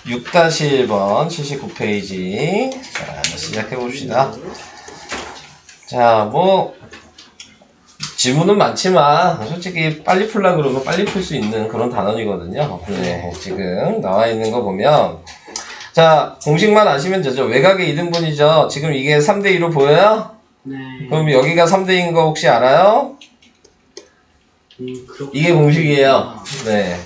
6-1번 79페이지. 자, 시작해봅시다. 자, 뭐, 지문은 많지만, 솔직히 빨리 풀라 그러면 빨리 풀 수 있는 그런 단원이거든요. 네, 지금 나와 있는 거 보면. 자, 공식만 아시면 되죠. 외곽의 이등분이죠. 지금 이게 3대2로 보여요? 네. 그럼 여기가 3대인 거 혹시 알아요? 이게 공식이에요. 네.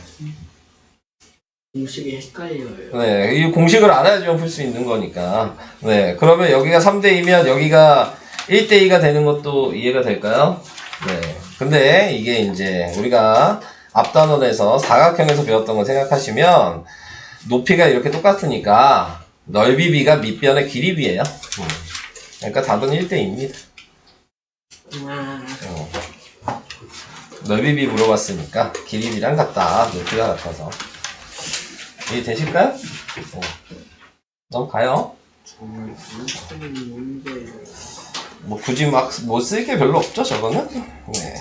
공식이 헷갈려요. 네. 이 공식을 알아야지만 풀 수 있는 거니까. 네. 그러면 여기가 3대2면 여기가 1대2가 되는 것도 이해가 될까요? 네. 근데 이게 이제 우리가 앞단원에서 사각형에서 배웠던 거 생각하시면 높이가 이렇게 똑같으니까 넓이 b가 밑변의 길이 b예요. 그러니까 답은 1대2입니다. 넓이 b 물어봤으니까 길이 b랑 같다. 높이가 같아서. 이해되실까요? 넘어가요. 정말 엄청 문제예요. 뭐 굳이 막 뭐 쓸 게 별로 없죠, 저거는? 네.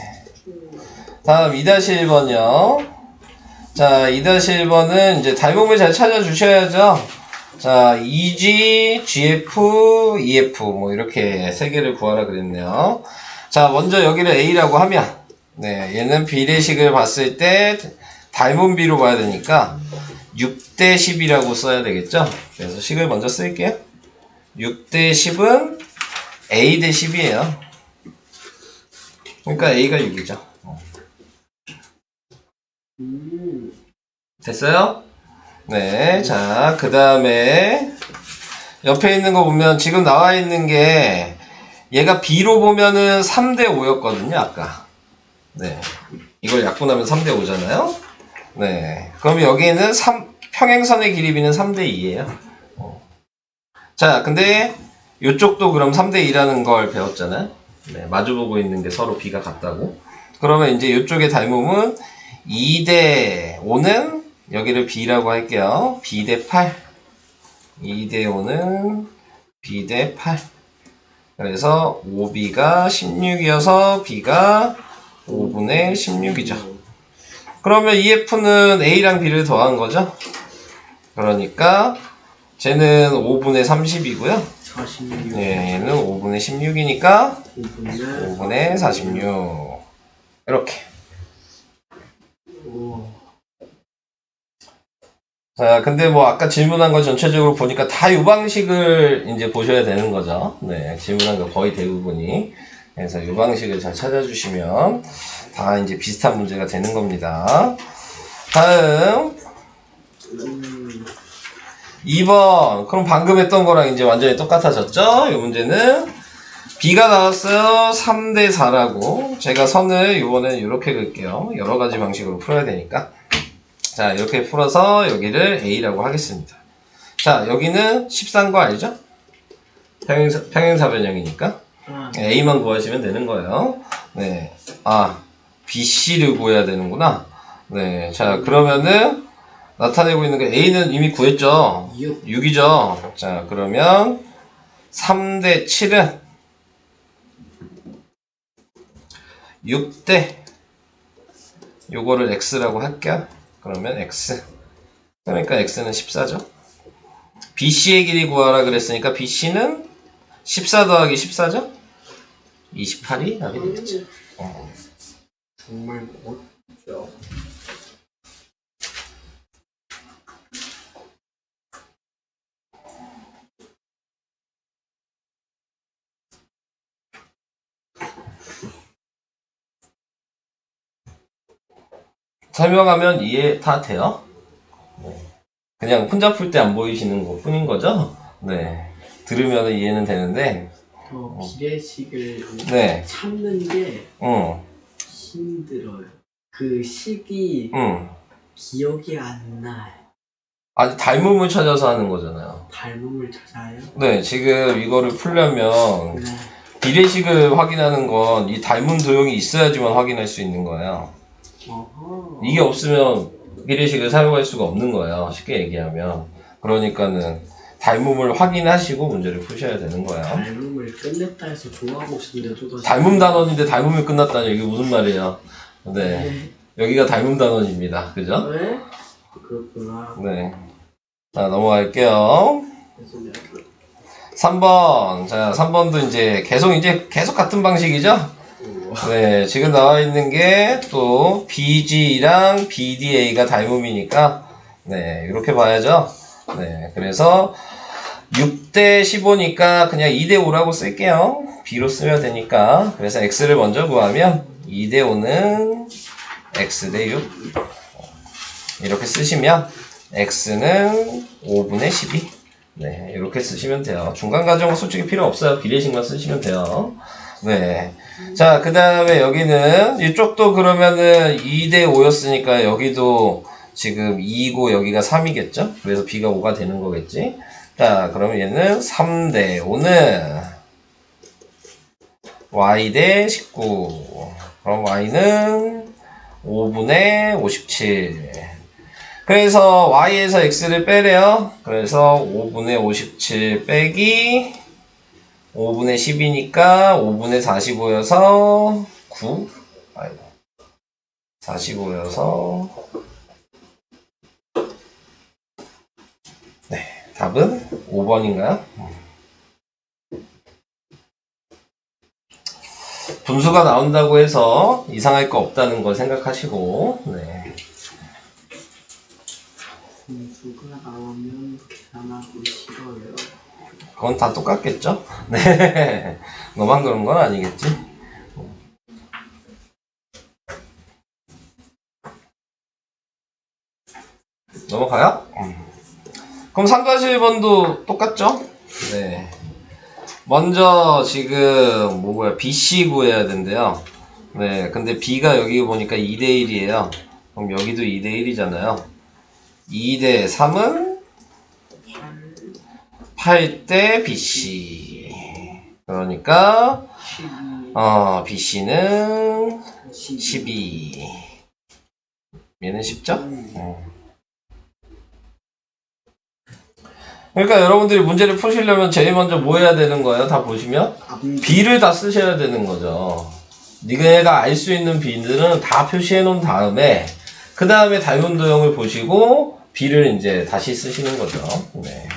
다음 2-1번이요. 자, 2-1번은 이제 닮음을 잘 찾아주셔야죠. 자, EG, GF, EF 뭐 이렇게 세 개를 구하라 그랬네요. 자, 먼저 여기를 A라고 하면 네, 얘는 비례식을 봤을 때 닮은 B로 봐야 되니까 6-10이라고 써야 되겠죠? 그래서 식을 먼저 쓸게요. 6-10은 A-10이에요. 그러니까 A가 6이죠. 됐어요? 네. 자, 그 다음에 옆에 있는 거 보면 지금 나와 있는 게 얘가 B로 보면은 3-5였거든요, 아까. 네. 이걸 약분하면 3-5잖아요? 네. 그럼 여기에는 평행선의 길이 B는 3-2예요. 자, 근데 이쪽도 그럼 3-2라는 걸 배웠잖아요? 네. 마주보고 있는 게 서로 B가 같다고. 그러면 이제 이쪽의 닮음은 2-5는 여기를 B라고 할게요. B/8. 2-5는 B/8. 그래서 5B가 16이어서 B가 5분의 16이죠. 그러면 EF는 A랑 B를 더한 거죠. 그러니까 쟤는 5분의 30이고요. 46. 네, 얘는 5분의 16이니까 5분의 5분의 46. 이렇게. 자, 근데 뭐 아까 질문한 거 전체적으로 보니까 다 이 방식을 이제 보셔야 되는 거죠. 네, 질문한 거 거의 대부분이. 그래서 이 방식을 잘 찾아주시면 다 이제 비슷한 문제가 되는 겁니다. 다음 2번. 그럼 방금 했던 거랑 이제 완전히 똑같아졌죠? 이 문제는 B가 나왔어요. 3-4라고. 제가 선을 이번에는 이렇게 그을게요. 여러 가지 방식으로 풀어야 되니까. 자, 이렇게 풀어서 여기를 A라고 하겠습니다. 자, 여기는 13거 알죠? 평행사변형이니까. A만 구하시면 되는 거예요. 네. 아, BC를 구해야 되는구나. 네. 자, 그러면은 나타내고 있는 게 A는 이미 구했죠? 6이죠? 자, 그러면 3-7은 6대 요거를 X라고 할게요. 그러면 X. 그러니까 X는 14죠. BC의 길이 구하라 그랬으니까 BC는 14 더하기 14죠? 28이 답이 되겠죠. 정말 멋져. 설명하면 이해 다 돼요? 네. 그냥 혼자 풀 때 안 보이시는 것 뿐인 거죠? 네. 들으면 이해는 되는데, 비례식을 네. 찾는 게 힘들어요. 그 식이 기억이 안 나요. 아니, 닮음을 찾아서 하는 거잖아요. 닮음을 찾아요? 네, 지금 이거를 풀려면 네. 비례식을 확인하는 건 이 닮은 도형이 있어야지만 확인할 수 있는 거예요. 어허. 이게 없으면 비례식을 사용할 수가 없는 거예요. 쉽게 얘기하면. 그러니까는 닮음을 확인하시고 문제를 푸셔야 되는 거예요. 닮음을 끝냈다 해서 좋아하고 싶은데 또 닮음 단원인데 닮음이 끝났다니 이게 무슨 말이에요? 네. 여기가 닮음 단원입니다. 그죠? 네? 그렇구나. 네. 자, 넘어갈게요. 3번. 자, 3번도 이제 계속 같은 방식이죠? 네, 지금 나와 있는 게 또 BG랑 BDA가 닮음이니까, 네, 이렇게 봐야죠. 네, 그래서 6대 15니까 그냥 2대 5라고 쓸게요. B로 쓰면 되니까. 그래서 X를 먼저 구하면 2대 5는 X 대 6. 이렇게 쓰시면 X는 5분의 12. 네, 이렇게 쓰시면 돼요. 중간 과정은 솔직히 필요 없어요. 비례식만 쓰시면 돼요. 네. 자, 그 다음에 여기는, 이쪽도 그러면은 2대 5였으니까 여기도 지금 2고 여기가 3이겠죠? 그래서 B가 5가 되는 거겠지? 자, 그러면 얘는 3대 5는 Y 대 19. 그럼 Y는 5분의 57. 그래서 Y에서 X를 빼래요. 그래서 5분의 57 빼기 5분의 10이니까 5분의 45여서 9. 아이고. 45여서. 네. 답은 5번인가요? 분수가 나온다고 해서 이상할 거 없다는 걸 생각하시고, 네. 분수가 나오면 계산하기 싫어요. 그건 다 똑같겠죠? 네. 너만 그런 건 아니겠지? 넘어가요? 그럼 3-1번도 똑같죠? 네. 먼저 지금 BC 구해야 된대요. 네. 근데 B가 여기 보니까 2대1이에요. 그럼 여기도 2대1이잖아요. 2대 3은 8대 BC. 그러니까 BC는 12. 얘는 10죠? 그러니까 여러분들이 문제를 푸시려면 제일 먼저 뭐 해야 되는 거예요? 다 보시면? B를 다 쓰셔야 되는 거죠. 네가 알 수 있는 B들은 다 표시해 놓은 다음에 그 다음에 닮은도형을 보시고 B를 이제 다시 쓰시는 거죠. 네.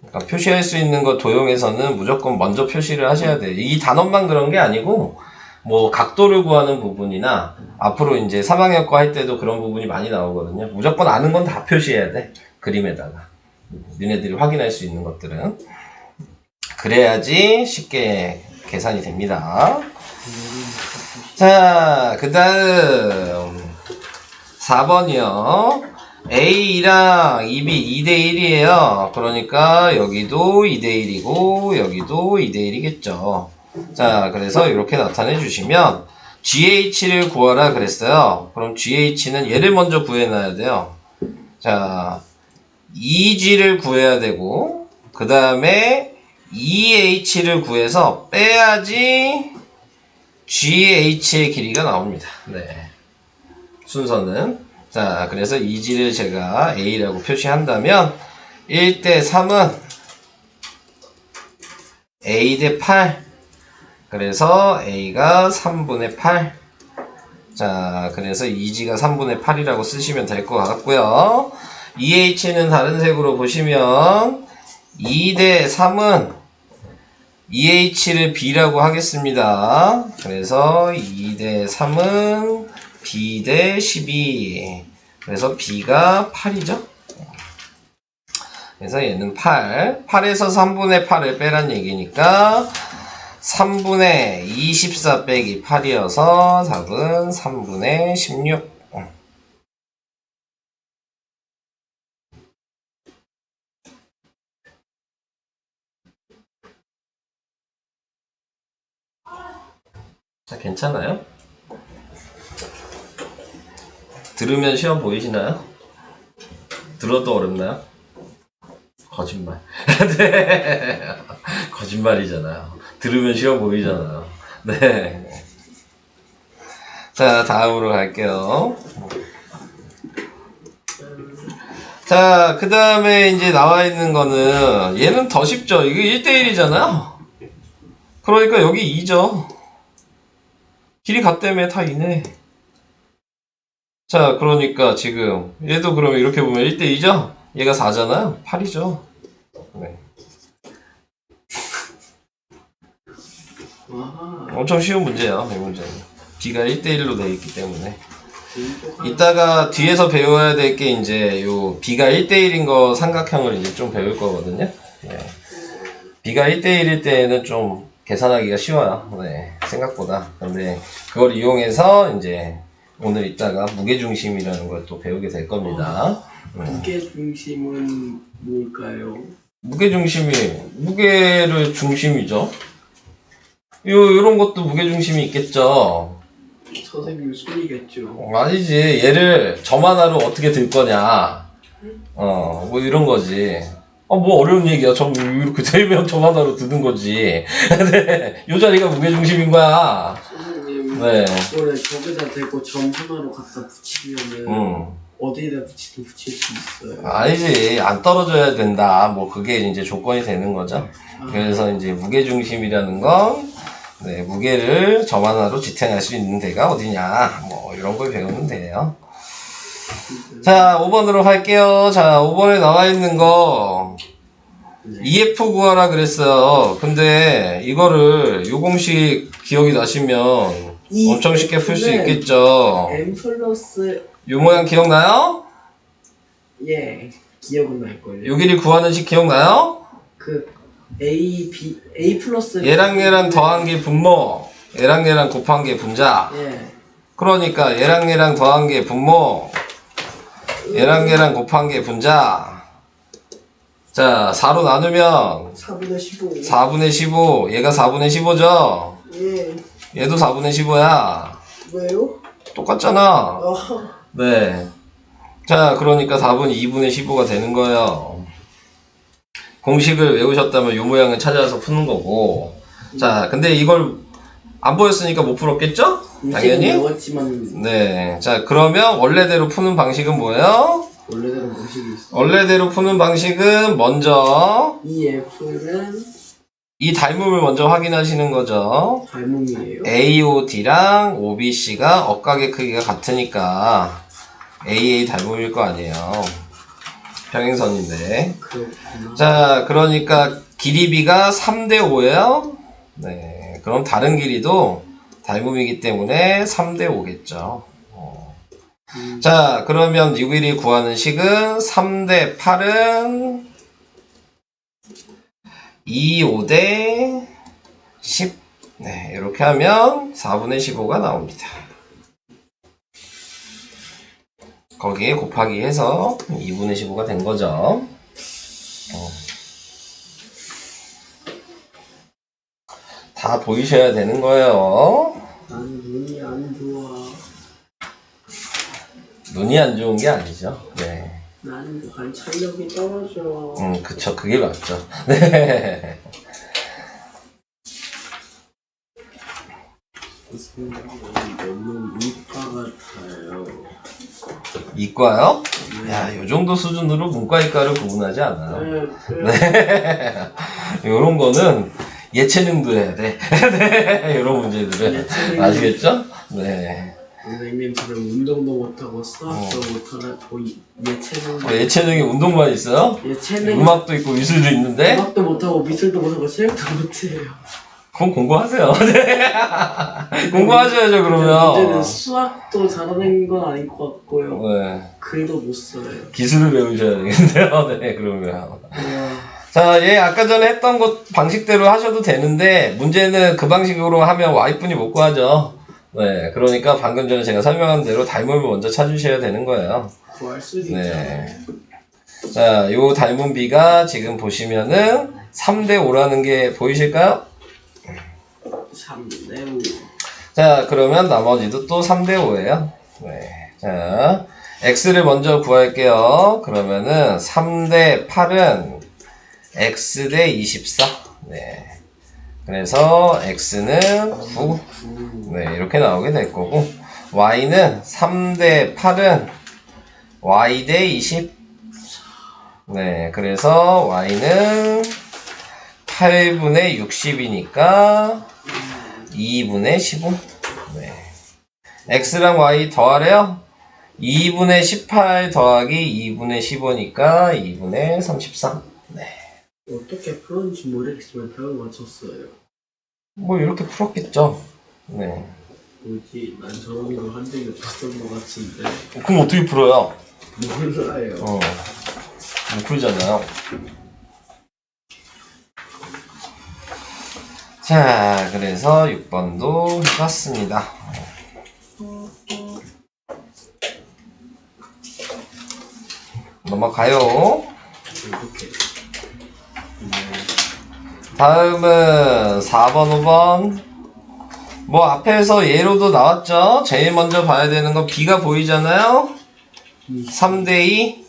그러니까 표시할 수 있는 거 도형에서는 무조건 먼저 표시를 하셔야 돼요. 이 단원만 그런 게 아니고 뭐 각도를 구하는 부분이나 앞으로 이제 사망효과 할 때도 그런 부분이 많이 나오거든요. 무조건 아는 건 다 표시해야 돼. 그림에다가. 니네들이 확인할 수 있는 것들은. 그래야지 쉽게 계산이 됩니다. 자, 그 다음 4번이요. A랑 입이 2대1이에요. 그러니까 여기도 2대1이고 여기도 2대1이겠죠. 자, 그래서 이렇게 나타내 주시면 GH를 구하라 그랬어요. 그럼 GH는 얘를 먼저 구해놔야 돼요. 자, EG를 구해야 되고 그 다음에 EH를 구해서 빼야지 GH의 길이가 나옵니다. 네. 순서는. 자, 그래서 EG를 제가 A라고 표시한다면 1대 3은 A 대 8. 그래서 A가 3분의 8. 자, 그래서 EG가 3분의 8이라고 쓰시면 될 것 같고요. EH는 다른 색으로 보시면 2대 3은 EH를 B라고 하겠습니다. 그래서 2대 3은 B 대 12. 그래서 B가 8이죠. 그래서 얘는 8. 8에서 3분의 8을 빼란 얘기니까 3분의 24 빼기 8이어서 답은 3분의 16. 자, 괜찮아요? 들으면 시험 보이시나요? 들어도 어렵나요? 거짓말. 네. 거짓말이잖아요. 들으면 시험 보이잖아요. 네. 자, 다음으로 갈게요. 자, 그 다음에 이제 나와 있는 거는 얘는 더 쉽죠. 이게 1대1이잖아요. 그러니까 여기 2죠. 길이 같다며 다 2네. 자, 그러니까 지금 얘도 그러면 이렇게 보면 1대2죠? 얘가 4잖아요? 8이죠. 네. 와. 엄청 쉬운 문제예요, 이 문제는. B가 1대1로 되어 있기 때문에. 이따가 뒤에서 배워야 될 게 이제 요 B가 1대1인 거 삼각형을 이제 좀 배울 거거든요. 네. B가 1대1일 때는 좀 계산하기가 쉬워요. 네, 생각보다. 근데 그걸 이용해서 이제 오늘 이따가 무게중심이라는 걸 또 배우게 될 겁니다. 무게 중심은 뭘까요? 무게를 중심이죠. 요런 것도 무게중심이 있겠죠. 선생님 손이겠죠. 아니지. 얘를 점 하나로 어떻게 들 거냐. 뭐 이런 거지. 뭐 어려운 얘기야. 점 이렇게 들면 점 하나로 드는 거지. 네, 요 자리가 무게중심인 거야. 선생님, 네. 이거를 저기다 대고 점 하나로 갖다 붙이면은 어디에다 붙이든 붙일 수 있어요. 아니지. 안 떨어져야 된다. 뭐 그게 이제 조건이 되는 거죠. 그래서 이제 무게중심이라는 건 네, 무게를 점 하나로 지탱할 수 있는 데가 어디냐. 뭐 이런 걸 배우면 돼요. 자, 5번으로 갈게요. 자, 5번에 나와 있는 거 EF 구하라 그랬어요. 근데 이거를 요 공식 기억이 나시면 엄청 쉽게 풀 수 있겠죠. M 플러스 요 모양 기억나요? 예 기억은 날걸요. 요 길이 구하는 식 기억나요? 그 A 플러스 얘랑 더한 게 분모, 얘랑 곱한 게 분자. 예. 그러니까 얘랑 더한 게 분모, 얘랑 곱한 게 분자. 자, 4로 나누면 4분의 15. 4분의 15. 얘가 4분의 15죠? 예. 얘도 4분의 15야. 왜요? 똑같잖아. 아, 네. 자, 그러니까 답은 2분의 15가 되는 거예요. 공식을 외우셨다면 이 모양을 찾아서 푸는 거고. 자, 근데 이걸 안 보였으니까 못 풀었겠죠? 당연히. 외웠지만 네. 자, 그러면 원래대로 푸는 방식은 뭐예요? 원래대로 공식이 있어. 원래대로 푸는 방식은 먼저 이 F는 이 닮음을 먼저 확인하시는 거죠. 닮음이에요. AOD랑 OBC가 억각의 크기가 같으니까 AA 닮음일 거 아니에요. 평행선인데. 그렇구나. 자, 그러니까 길이 B가 3대 5예요. 네. 그럼 다른 길이도 닮음이기 때문에 3대 5겠죠. 자, 그러면 이 길이 구하는 식은 3대 8은 2, 5대 10. 네, 이렇게 하면 4분의 15가 나옵니다. 거기에 곱하기 해서 2분의 15가 된 거죠. 다 보이셔야 되는 거예요. 난 눈이 안 좋아. 눈이 안 좋은 게 아니죠. 네. 나는 관찰력이 떨어져. 그쵸. 그게 맞죠. 네. 너무 문과 같아요. 이과요? 야, 요 정도 수준으로 문과, 이과를 구분하지 않아요. 네. 요런 거는 예체능도 해야 돼. 네. 요런 문제들은. 예체능. 아시겠죠? 네. 선생님 저는 운동도 못하고 수학도 못하고 예체능. 예체능이 운동만 있어요? 예체능. 음악도 있고 미술도 있는데? 음악도 못하고 미술도 못하고 체육도 못해요. 그럼 공부하세요. 네. 공부하셔야죠, 그러면. 문제는 수학도 잘하는 건 아닐 것 같고요. 네. 글도 못 써요. 기술을 배우셔야 되겠네요. 네, 그러면. 와, 자, 얘 아까 전에 했던 것 방식대로 하셔도 되는데, 문제는 그 방식으로 하면 Y분이 못 구하죠. 네, 그러니까 방금 전에 제가 설명한 대로 닮음을 먼저 찾으셔야 되는 거예요. 구할 수도 네. 자, 요 닮은 B가 지금 보시면은 3대 5라는 게 보이실까요? 3대 5. 자, 그러면 나머지도 또 3대 5예요. 네. 자, X를 먼저 구할게요. 그러면은 3대 8은 X 대 24. 네. 그래서 X는 9. 네, 이렇게 나오게 될 거고, Y는 3대 8은 Y 대 20. 네, 그래서 Y는 8분의 60이니까 2분의 15. 네. X랑 Y 더하래요? 2분의 18 더하기 2분의 15니까 2분의 33. 네. 어떻게 풀었는지 모르겠지만 답을 맞췄어요. 뭐 이렇게 풀었겠죠. 네. 뭐지? 난 저런 거 한 적이 없었던 것 같은데. 그럼 어떻게 풀어요? 몰라요. 못 풀잖아요. 자, 그래서 6번도 해봤습니다. 넘어가요. 이렇게. 다음은 4번, 5번. 뭐 앞에서 예로도 나왔죠? 제일 먼저 봐야 되는 건 B가 보이잖아요? 3대2.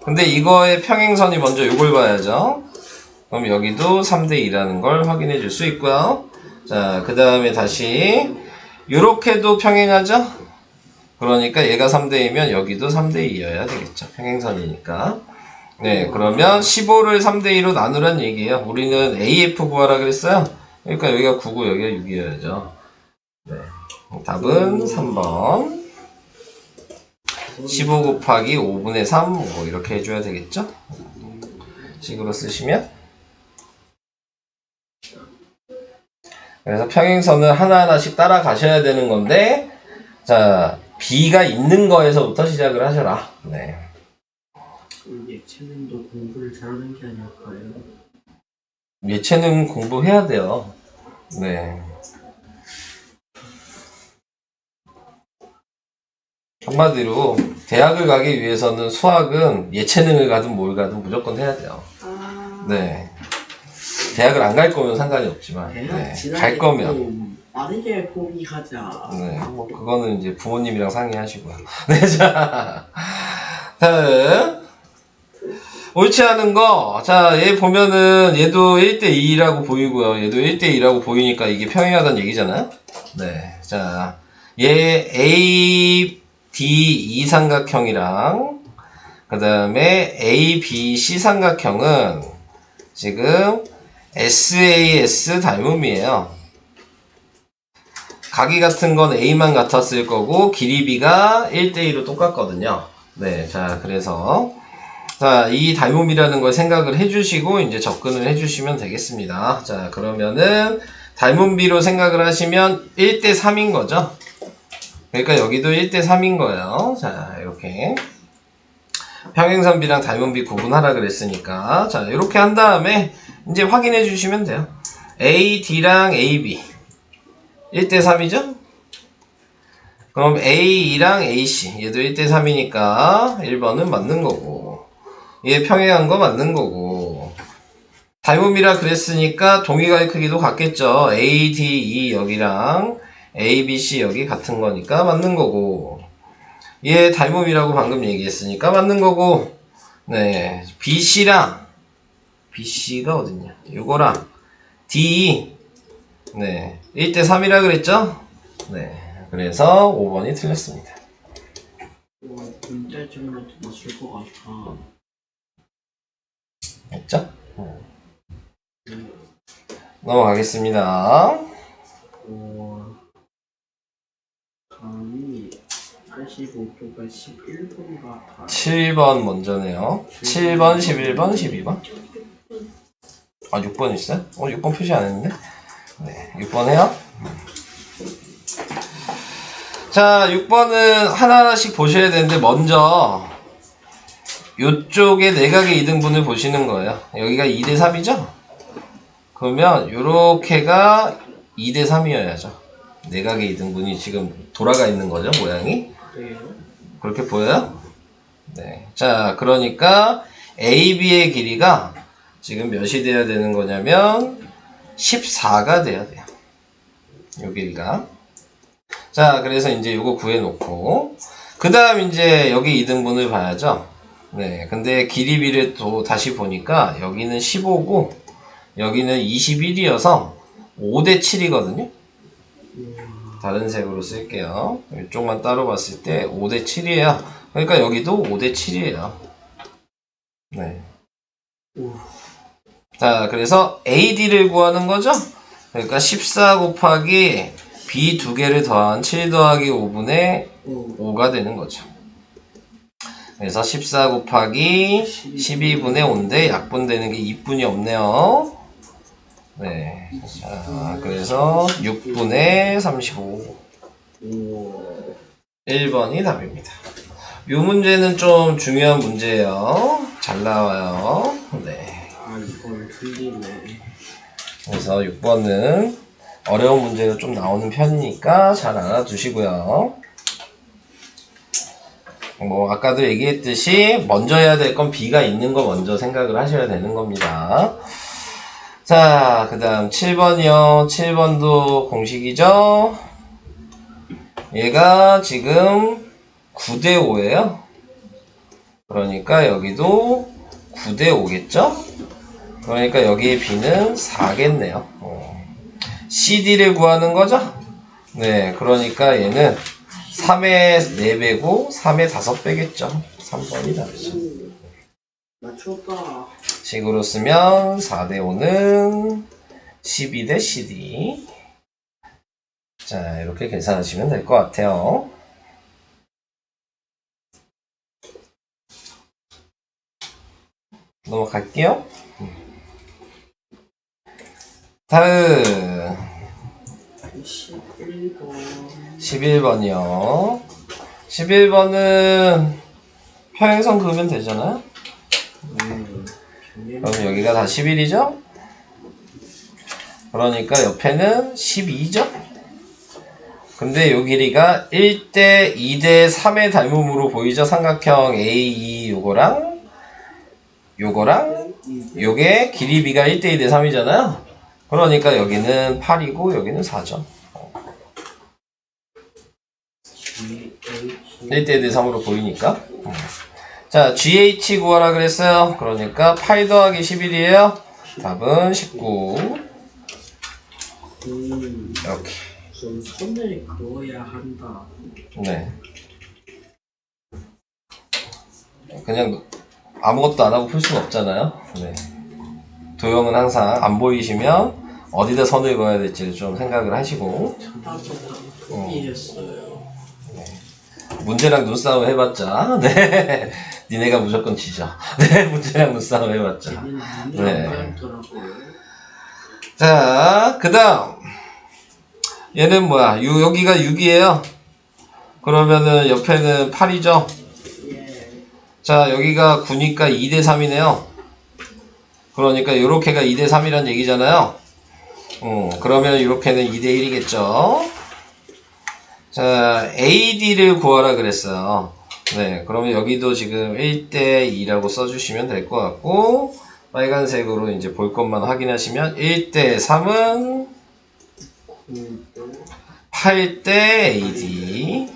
근데 이거의 평행선이 먼저 이걸 봐야죠. 그럼 여기도 3대2라는 걸 확인해 줄 수 있고요. 자, 그 다음에 다시 요렇게도 평행하죠? 그러니까 얘가 3대2면 여기도 3대2여야 되겠죠. 평행선이니까. 네, 그러면 15를 3대2로 나누란 얘기예요. 우리는 AF 구하라 그랬어요. 그러니까 여기가 9고 여기가 6이어야죠. 네, 답은 3번. 15 곱하기 5분의 3, 뭐 이렇게 해줘야 되겠죠? 식으로 쓰시면. 그래서 평행선을 하나하나씩 따라가셔야 되는 건데, 자, B가 있는 거에서부터 시작을 하셔라. 네. 예체능도 공부를 잘하는 게 아닐까요? 예체능 공부해야 돼요. 네. 한마디로 대학을 가기 위해서는 수학은 예체능을 가든 뭘 가든 무조건 해야 돼요. 네. 대학을 안 갈 거면 상관이 없지만, 네. 갈 거면 빠르게 포기하자. 네, 뭐 그거는 이제 부모님이랑 상의하시고요. 네, 자, 다음 옳지 않은 거. 자, 얘 보면은 얘도 1대2라고 보이고요. 얘도 1대2라고 보이니까 이게 평행하다는 얘기잖아요. 네, 자, 얘 A, D, E 삼각형이랑 그 다음에 A, B, C 삼각형은 지금 SAS 닮음이에요. 각이 같은 건 A만 같았을 거고 길이 B가 1대2로 똑같거든요. 네, 자, 그래서 자, 이 닮음이라는 걸 생각을 해주시고 이제 접근을 해주시면 되겠습니다. 자, 그러면은 닮음비로 생각을 하시면 1대3인 거죠. 그러니까 여기도 1대3인 거예요. 자, 이렇게 평행선비랑 닮음비 구분하라 그랬으니까 자, 이렇게 한 다음에 이제 확인해 주시면 돼요. AD랑 AB 1대3이죠? 그럼 AE랑 AC 얘도 1대3이니까 1번은 맞는 거고 얘 평행한 거 맞는 거고 닮음이라 그랬으니까 동의가의 크기도 같겠죠. ADE 여기랑 ABC 여기 같은 거니까 맞는 거고 얘 닮음이라고 방금 얘기했으니까 맞는 거고 네 BC가 어딨냐 요거랑 DE 네 1대3이라 그랬죠? 네 그래서 5번이 틀렸습니다. 문자점으로 맞출 것 같아. 됐죠? 넘어가겠습니다. 감이 85쪽과 11번 같아. 7번 먼저네요. 7번, 11번, 12번. 아, 6번 있어요? 6번 표시 안 했는데? 네, 6번 해요. 자, 6번은 하나하나씩 보셔야 되는데, 먼저, 요쪽에 내각의 이등분을 보시는 거예요. 여기가 2대3이죠? 그러면, 요렇게가 2대3이어야죠. 내각의 이등분이 지금 돌아가 있는 거죠, 모양이? 그래요? 그렇게 보여요? 네. 자, 그러니까 AB의 길이가 지금 몇이 돼야 되는 거냐면 14가 돼야 돼요. 요 길이가. 자, 그래서 이제 요거 구해놓고 그 다음 이제 여기 이등분을 봐야죠. 네. 근데 길이비를 또 다시 보니까 여기는 15고 여기는 21이어서 5대7이거든요. 다른 색으로 쓸게요. 이쪽만 따로 봤을 때 5대7이에요. 그러니까 여기도 5대7이에요. 네. 자, 그래서 AD를 구하는 거죠? 그러니까 14 곱하기 B 두 개를 더한 7 더하기 5분의 5가 되는 거죠. 그래서 14 곱하기 12분의 5인데 약분되는 게 2분이 없네요. 네. 자, 그래서 6분의 35. 1번이 답입니다. 이 문제는 좀 중요한 문제예요. 잘 나와요. 네. 아, 이걸 틀리네. 그래서 6번은 어려운 문제가 좀 나오는 편이니까 잘 알아두시고요. 뭐 아까도 얘기했듯이 먼저 해야 될 건 B가 있는 거 먼저 생각을 하셔야 되는 겁니다. 자, 그 다음 7번이요. 7번도 공식이죠. 얘가 지금 9대 5예요. 그러니까 여기도 9대 5겠죠? 그러니까 여기에 B는 4겠네요. CD를 구하는 거죠? 네, 그러니까 얘는 3의 4배고 3의 5배겠죠. 3번이 답이죠. 맞췄다. 식으로 쓰면 4대 5는 12대 CD. 자, 이렇게 계산하시면 될 것 같아요. 넘어갈게요. 다음 11번이요. 11번은 평행선 그으면 되잖아요. 그럼 여기가 다 11이죠? 그러니까 옆에는 12죠? 근데 요 길이가 1대 2대 3의 닮음으로 보이죠? 삼각형 A2 요거랑 요게 길이 B가 1대 2대 3이잖아요? 그러니까 여기는 8이고 여기는 4죠. 1대 2대 3으로 보이니까. 자, GH 구하라 그랬어요. 그러니까 8 더하기 11이에요. 답은 19. 이렇게. 좀 손을 그어야 한다. 네. 그냥 아무것도 안 하고 풀 수는 없잖아요. 네. 도형은 항상 안 보이시면 어디다 선을 그어야 될지를 좀 생각을 하시고. 포기했어요. 문제랑 눈싸움 해봤자, 네. 니네가 무조건 지죠. 네, 문제랑 눈싸움 해봤자. 네. 자, 그 다음. 얘는 뭐야? 여기가 6이에요. 그러면은 옆에는 8이죠? 자, 여기가 9니까 2대 3이네요. 그러니까 요렇게가 2대 3이란 얘기잖아요. 그러면 요렇게는 2대 1이겠죠? 자, AD를 구하라 그랬어요. 네, 그러면 여기도 지금 1대 2라고 써주시면 될 것 같고, 빨간색으로 이제 볼 것만 확인하시면 1대 3은 8대 AD.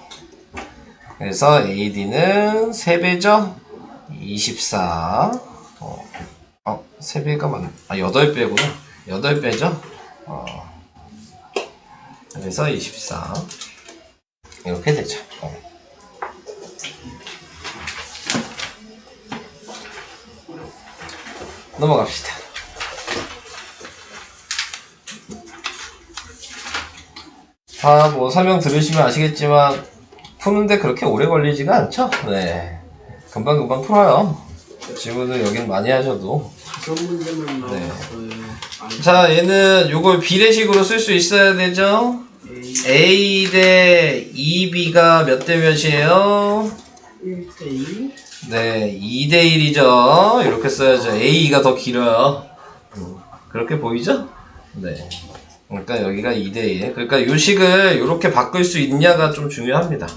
그래서 AD는 3배죠? 24. 3배가 맞나? 8배구나. 8배죠? 그래서 24. 이렇게 되죠. 넘어갑시다. 뭐 설명 들으시면 아시겠지만 푸는데 그렇게 오래 걸리지가 않죠? 네. 금방금방 풀어요. 지문을 여긴 많이 하셔도. 5문제만 나왔어요. 네. 자, 얘는 요걸 비례식으로 쓸 수 있어야 되죠? A 대 2B가 몇 대 몇이에요? 1대 2? 네, 2대 1이죠. 이렇게 써야죠. A가 더 길어요. 그렇게 보이죠? 네. 그러니까 여기가 2대 1. 그러니까 요 식을 이렇게 바꿀 수 있냐가 좀 중요합니다.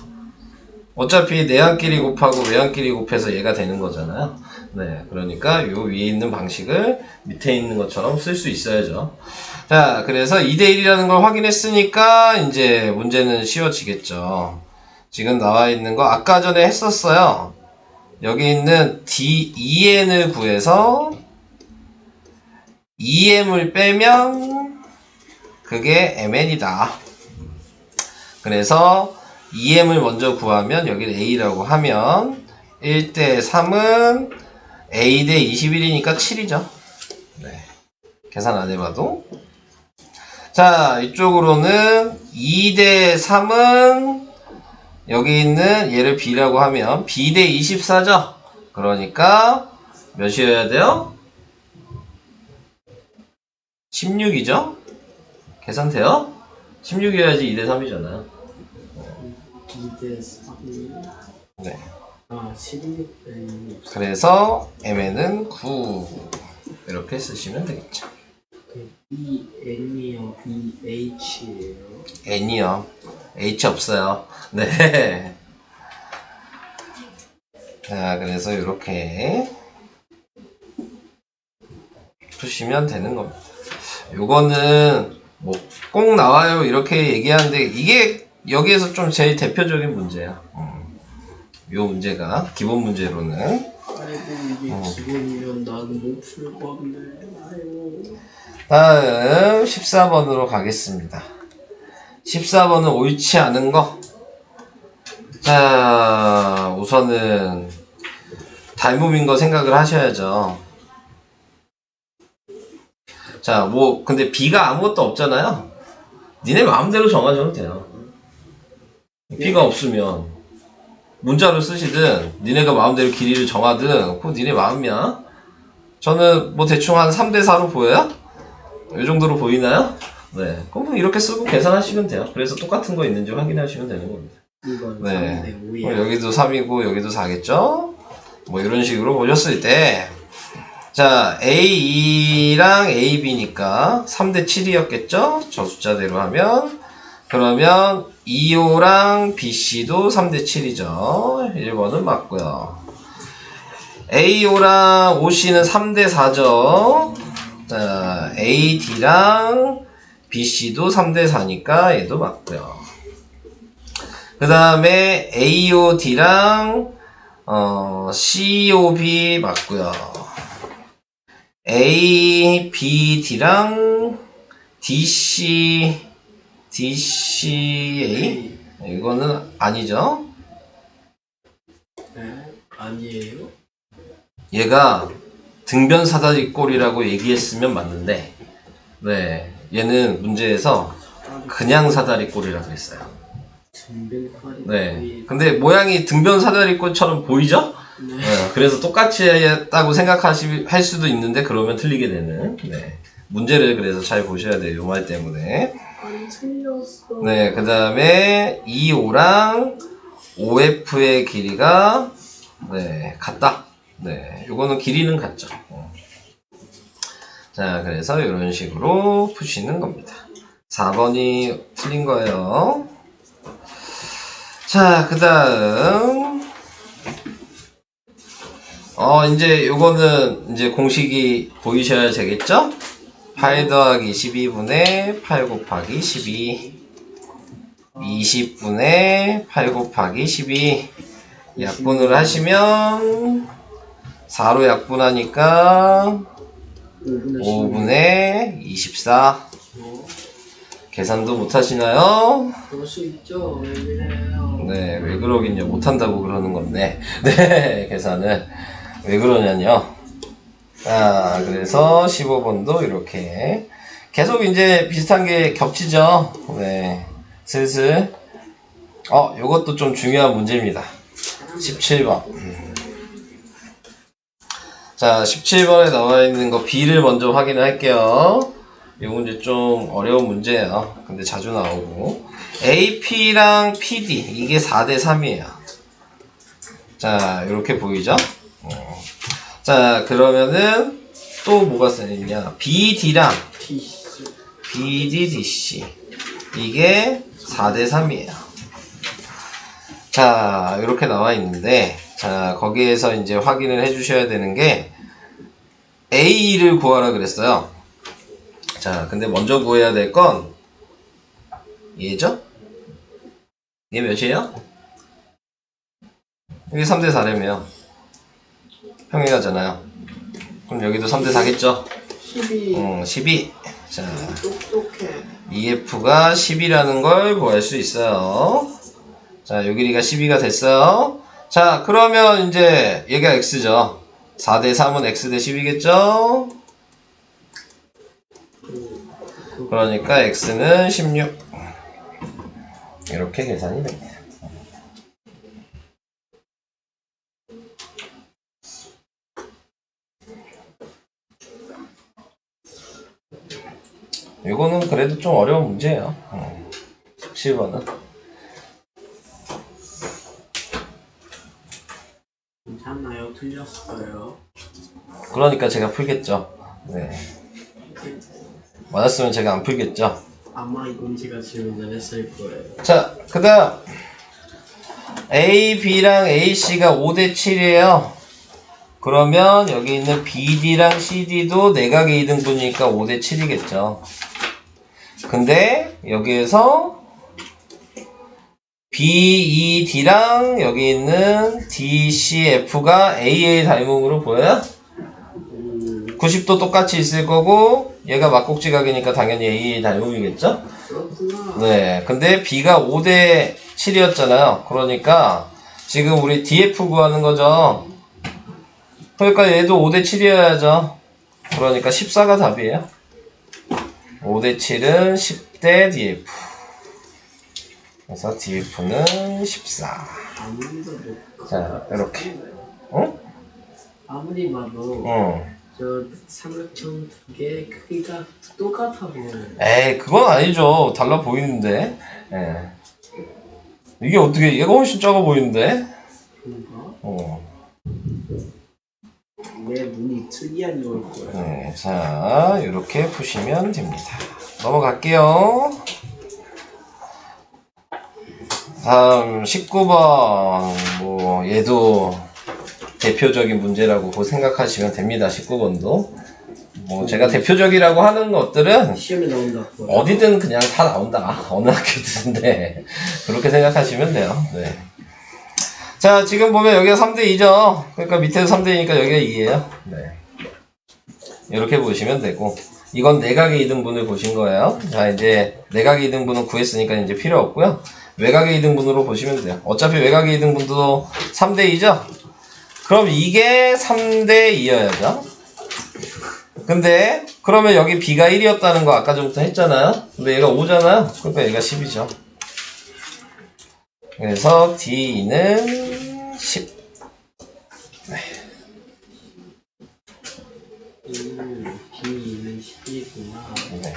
어차피 내항끼리 곱하고 외항끼리 곱해서 얘가 되는 거잖아요. 네, 그러니까 요 위에 있는 방식을 밑에 있는 것처럼 쓸 수 있어야죠. 자, 그래서 2대 1이라는 걸 확인했으니까 이제 문제는 쉬워지겠죠. 지금 나와 있는 거 아까 전에 했었어요. 여기 있는 D2N을 구해서 EM을 빼면 그게 MN이다. 그래서 EM을 먼저 구하면 여기를 A라고 하면 1대 3은 A 대 21이니까 7이죠. 네. 계산 안 해봐도. 자, 이쪽으로는 2대 3은 여기 있는 얘를 b라고 하면 b 대 24죠? 그러니까 몇이어야 돼요? 16이죠? 계산돼요? 16이어야지 2대 3이잖아요. 2대 3이 네. 16N 그래서 mn은 9 이렇게 쓰시면 되겠죠. BN이요 BH예요. n이요. h 없어요. 네. 자, 그래서 이렇게 푸시면 되는 겁니다. 요거는 뭐 꼭 나와요 이렇게 얘기하는데 이게 여기에서 좀 제일 대표적인 문제야. 요 문제가 기본 문제로는. 아이고 이게 기본이면 난 못 풀 건데. 아이고. 다음 14번으로 가겠습니다. 14번은 옳지 않은 거. 자, 우선은 닮음인 거 생각을 하셔야죠. 자, 뭐 근데 B가 아무것도 없잖아요. 니네 마음대로 정하셔도 돼요. B가 없으면 문자로 쓰시든 니네가 마음대로 길이를 정하든 그거 니네 마음이야. 저는 뭐 대충 한 3대 4로 보여요? 이 정도로 보이나요? 네. 그럼 이렇게 쓰고 계산하시면 돼요. 그래서 똑같은 거 있는지 확인하시면 되는 겁니다. 이건 네. 3대 5이야. 여기도 3이고 여기도 4겠죠? 뭐 이런 식으로 보셨을 때 자, A2랑 AB니까 3대 7이었겠죠? 저 숫자대로 하면 그러면 2호랑 BC도 3대 7이죠. 1번은 맞고요. AO랑 OC는 3대 4죠. 자, AD랑 BC도 3대 4니까 얘도 맞고요. 그 다음에 AOD랑 COB 맞고요. ABD랑 DCA 이거는 아니죠. 네? 아니에요? 얘가 등변 사다리꼴이라고 얘기했으면 맞는데 네 얘는 문제에서 그냥 사다리꼴이라고 했어요. 네 근데 모양이 등변 사다리꼴처럼 보이죠? 네. 네, 그래서 똑같이 했다고 할 수도 있는데 그러면 틀리게 되는 네 문제를 그래서 잘 보셔야 돼요. 요 말 때문에. 안 틀렸어. 네, 그 다음에 2호랑 OF의 길이가 네 같다. 네, 요거는 길이는 같죠. 자, 그래서 이런 식으로 푸시는 겁니다. 4번이 틀린 거예요. 자, 그 다음 이제 요거는 이제 공식이 보이셔야 되겠죠? 8 더하기 12분의 8 곱하기 12 20분의 8 곱하기 12 약분을 하시면 4로 약분하니까 5분의 24 계산도 못하시나요? 그럴 수 있죠. 왜 그래요? 네, 왜 그러긴요. 못한다고 그러는 건데 네, 계산을 왜 그러냐뇨. 아, 그래서 15번도 이렇게 계속 이제 비슷한 게 겹치죠. 네, 슬슬 요것도 좀 중요한 문제입니다. 17번. 자, 17번에 나와 있는 거 B를 먼저 확인을 할게요. 이 문제 좀 어려운 문제예요. 근데 자주 나오고 AP랑 PD 이게 4대 3이에요. 자, 이렇게 보이죠? 자, 그러면은 또 뭐가 쓰여있냐? BD랑 DC. BDDC 이게 4대 3이에요. 자, 이렇게 나와 있는데 자, 거기에서 이제 확인을 해 주셔야 되는 게 A를 구하라 그랬어요. 자, 근데 먼저 구해야 될 건 얘죠? 얘 몇이에요? 이게 3대 4래며 평행하잖아요. 그럼 여기도 3대 4겠죠? 12. 12. 자, 똑똑해. EF가 10이라는 걸 구할 수 있어요. 자, 요 길이가 12가 됐어요. 자, 그러면 이제 얘가 X죠. 4대 3은 X 대 10이겠죠? 그러니까 X는 16. 이렇게 계산이 됩니다. 이거는 그래도 좀 어려운 문제예요. 7번은. 괜찮나요? 틀렸어요. 그러니까 제가 풀겠죠. 네. 맞았으면 제가 안 풀겠죠. 아마 이건 제가 질문을 했을 거예요. 자, 그 다음 A, B랑 AC가 5대 7이에요. 그러면 여기 있는 BD랑 CD도 내각의 2등분이니까 5대 7이겠죠. 근데 여기에서 B, E, D랑 여기 있는 D, C, F가 AA 닮음으로 보여요? 90도 똑같이 있을 거고 얘가 막곡지각이니까 당연히 AA 닮음이겠죠? 그렇구나. 네, 근데 B가 5대 7이었잖아요. 그러니까 지금 우리 DF 구하는 거죠. 그러니까 얘도 5대 7이어야죠. 그러니까 14가 답이에요. 5대 7은 10대 DF. 그래서 DF는 14. 아무리 봐도 자, 이렇게. 응? 아무리 봐도 응. 저 삼각형 두 개 크기가 똑같아 보여요. 에이, 그건 아니죠. 달라 보이는데. 예. 이게 어떻게, 얘가 훨씬 작아 보이는데? 그런가? 내 눈이 특이한 걸 거야. 네, 자, 이렇게 푸시면 됩니다. 넘어갈게요. 다음 19번. 뭐 얘도 대표적인 문제라고 생각하시면 됩니다. 19번도. 뭐 제가 대표적이라고 하는 것들은 시험에 나온다. 어디든 그냥 다 나온다. 어느 학교든데 그렇게 생각하시면 돼요. 네. 자, 지금 보면 여기가 3대 2죠. 그러니까 밑에서 3대 2니까 여기가 2예요. 네. 이렇게 보시면 되고, 이건 내각의 2등분을 보신 거예요. 자, 이제 내각의 2등분은 구했으니까 이제 필요 없고요. 외각의 2등분으로 보시면 돼요. 어차피 외각의 2등분도 3대 2죠. 그럼 이게 3대 2여야죠. 근데 그러면 여기 B가 1이었다는 거 아까 전부터 했잖아요. 근데 얘가 5잖아요. 그러니까 얘가 10이죠. 그래서 D는 10. 네. B는 10이구나. 네.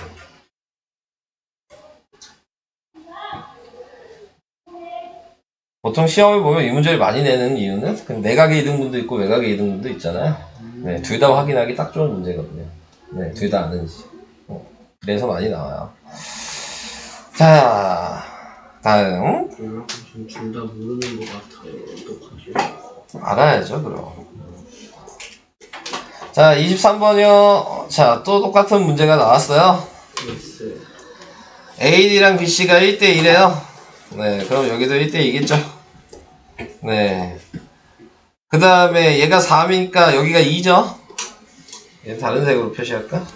보통 시험을 보면 이 문제를 많이 내는 이유는 그 내각의 2등분도 있고 외각의 2등분도 있잖아요. 네, 둘 다 확인하기 딱 좋은 문제거든요. 네, 둘 다 아는지. 그래서 많이 나와요. 자, 다음. 둘 다 모르는 것 같아요. 어떡하죠? 알아야죠, 그럼. 자, 23번이요. 자, 또 똑같은 문제가 나왔어요. 됐어요. AD랑 BC가 1대1이에요. 네, 그럼 여기도 1대2겠죠. 네. 그 다음에 얘가 3이니까 여기가 2죠. 얘 다른 색으로 표시할까?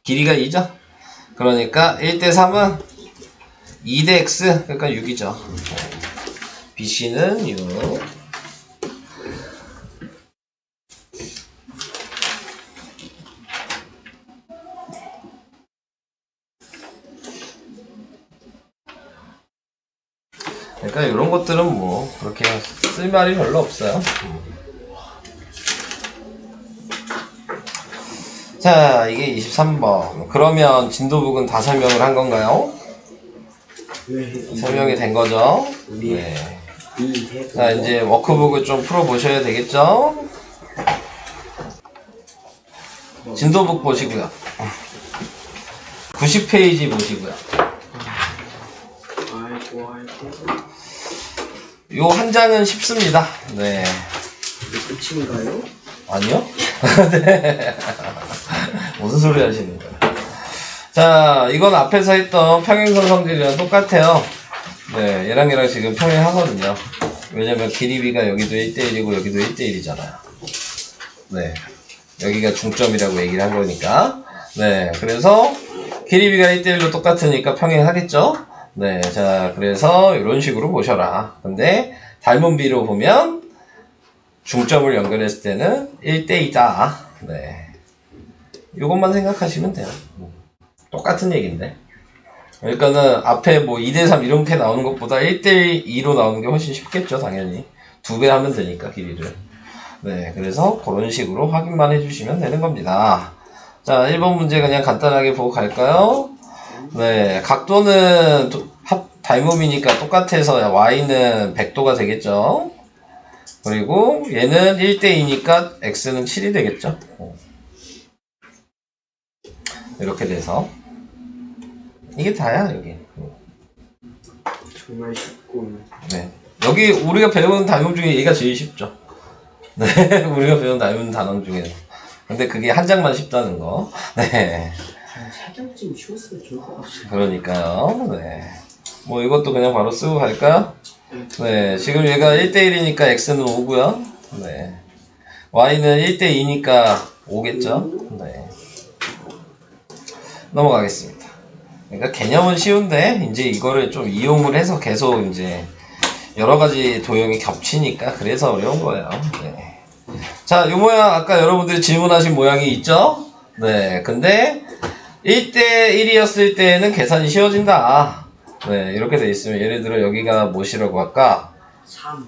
길이가 2죠. 그러니까 1대3은 2대 X, 그러니까 6이죠. BC는 6. 그러니까 이런 것들은 뭐 그렇게 쓸 말이 별로 없어요. 자, 이게 23번. 그러면 진도북은 다 설명을 한 건가요? 네. 설명이 된 거죠? 네. 자, 이제 워크북을 좀 풀어보셔야 되겠죠? 진도북 보시고요. 90페이지 보시고요. 아이고. 요 한 장은 쉽습니다. 네. 끝인가요? 아니요? 네. 무슨 소리 하시는 거예요? 자, 이건 앞에서 했던 평행선 성질이랑 똑같아요. 네, 얘랑 지금 평행하거든요. 왜냐면 길이비가 여기도 1대1이고 여기도 1대1이잖아요. 네. 여기가 중점이라고 얘기를 한 거니까. 네, 그래서 길이비가 1대1로 똑같으니까 평행하겠죠? 네, 자, 그래서 이런 식으로 보셔라. 근데 닮은 비로 보면 중점을 연결했을 때는 1대2다. 네. 이것만 생각하시면 돼요. 똑같은 얘기인데. 그러니까는 앞에 뭐 2대3 이렇게 나오는 것보다 1대2로 나오는 게 훨씬 쉽겠죠, 당연히. 2배 하면 되니까, 길이를. 네, 그래서 그런 식으로 확인만 해주시면 되는 겁니다. 자, 1번 문제 그냥 간단하게 보고 갈까요? 네, 각도는 닮음이니까 똑같아서 y는 100도가 되겠죠? 그리고 얘는 1대2니까 x는 7이 되겠죠? 이렇게 돼서 이게 다야, 여기. 정말 쉽군. 네. 여기 우리가 배운 단원 중에 얘가 제일 쉽죠? 네, 우리가 배운 단원 중에서. 근데 그게 한 장만 쉽다는 거. 네. 사격증 쉬웠으면 좋을 것 같아요. 그러니까요. 네. 뭐 이것도 그냥 바로 쓰고 갈까요? 네. 지금 얘가 1대1이니까 x는 5고요. 네. y는 1대2니까 5겠죠? 네. 넘어가겠습니다. 그러니까 개념은 쉬운데 이제 이거를 좀 이용을 해서 계속 이제 여러 가지 도형이 겹치니까 그래서 어려운 거예요. 네. 자, 이 모양 아까 여러분들이 질문하신 모양이 있죠? 네. 근데 1대1이었을 때는 계산이 쉬워진다. 네. 이렇게 돼 있으면 예를 들어 여기가 무엇이라고 할까? 3.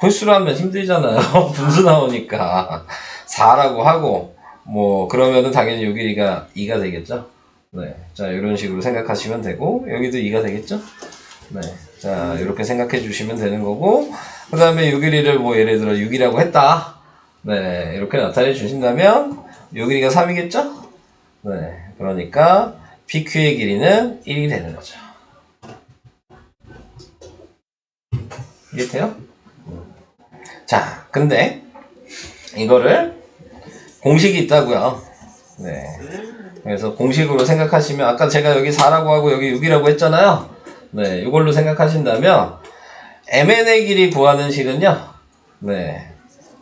홀수로 하면 힘들잖아요. 분수 나오니까 4라고 하고 뭐 그러면은 당연히 요 길이가 2가 되겠죠? 네. 자, 이런 식으로 생각하시면 되고 여기도 2가 되겠죠? 네. 자, 이렇게 생각해 주시면 되는 거고 그 다음에 요 길이를 뭐 예를 들어 6이라고 했다. 네. 이렇게 나타내 주신다면 요 길이가 3이겠죠? 네. 그러니까 PQ의 길이는 1이 되는 거죠. 이해돼요? 자, 근데 이거를 공식이 있다고요. 네. 그래서 공식으로 생각하시면 아까 제가 여기 4라고 하고 여기 6이라고 했잖아요. 네, 이걸로 생각하신다면 mn의 길이 구하는 식은요. 네.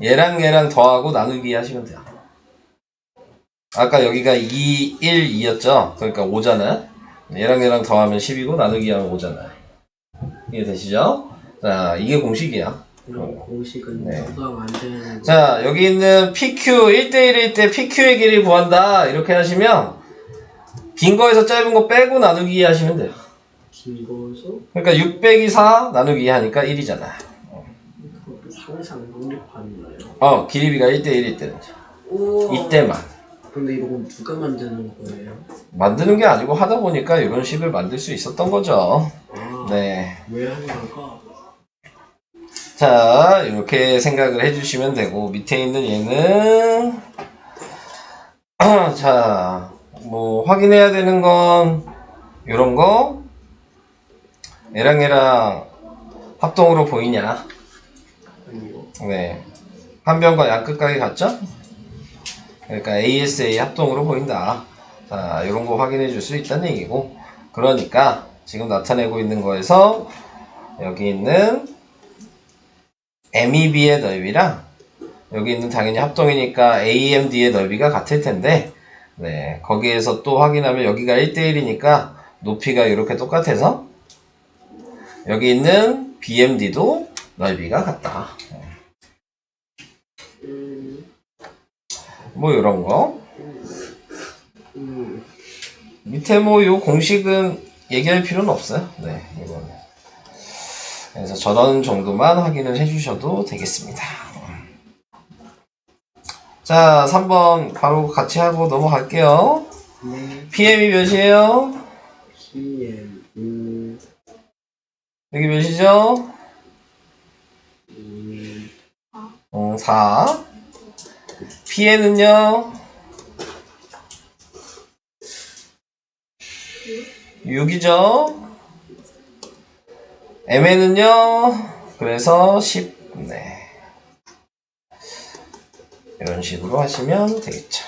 얘랑 더하고 나누기 하시면 돼요. 아까 여기가 2, 1, 2였죠? 그러니까 5잖아요. 얘랑 더하면 10이고 나누기 하면 5잖아요. 이해되시죠? 자, 이게 공식이야. 이런 공식은 네. 부담 안 되는. 자, 여기 있는 PQ 1대1일 때 PQ의 길이 구한다. 이렇게 하시면 긴 거에서 짧은 거 빼고 나누기 하시면 돼요. 긴 거에서 그러니까 6 빼기 4 나누기 하니까 1이잖아. 그것도 상상 능력파인가요? 길이비가 1대1일 때는. 우와. 이때만. 근데 이건 누가 만드는 거예요? 만드는 게 아니고 하다 보니까 이런 식을 만들 수 있었던 거죠. 네. 왜 하는 걸까? 자, 이렇게 생각을 해주시면 되고, 밑에 있는 얘는, 자, 뭐, 확인해야 되는 건, 요런 거, 얘랑 합동으로 보이냐? 아니요. 네. 한 변과 양끝각이 같죠? 그러니까 ASA 합동으로 보인다. 자, 요런 거 확인해 줄 수 있다는 얘기고, 그러니까, 지금 나타내고 있는 거에서, 여기 있는 MEB의 넓이랑 여기 있는 당연히 합동이니까 AMD의 넓이가 같을 텐데 네, 거기에서 또 확인하면 여기가 1대1이니까 높이가 이렇게 똑같아서 여기 있는 BMD도 넓이가 같다. 뭐 이런 거 밑에 뭐 요 공식은 얘기할 필요는 없어요. 네, 이거는. 그래서 저런 정도만 확인을 해주셔도 되겠습니다. 자, 3번 바로 같이 하고 넘어갈게요. 네. PM이 몇이에요? PM. 여기 몇이죠? 4. PN은요? 6이죠? MN은요? 그래서 10. 네. 이런 식으로 하시면 되겠죠.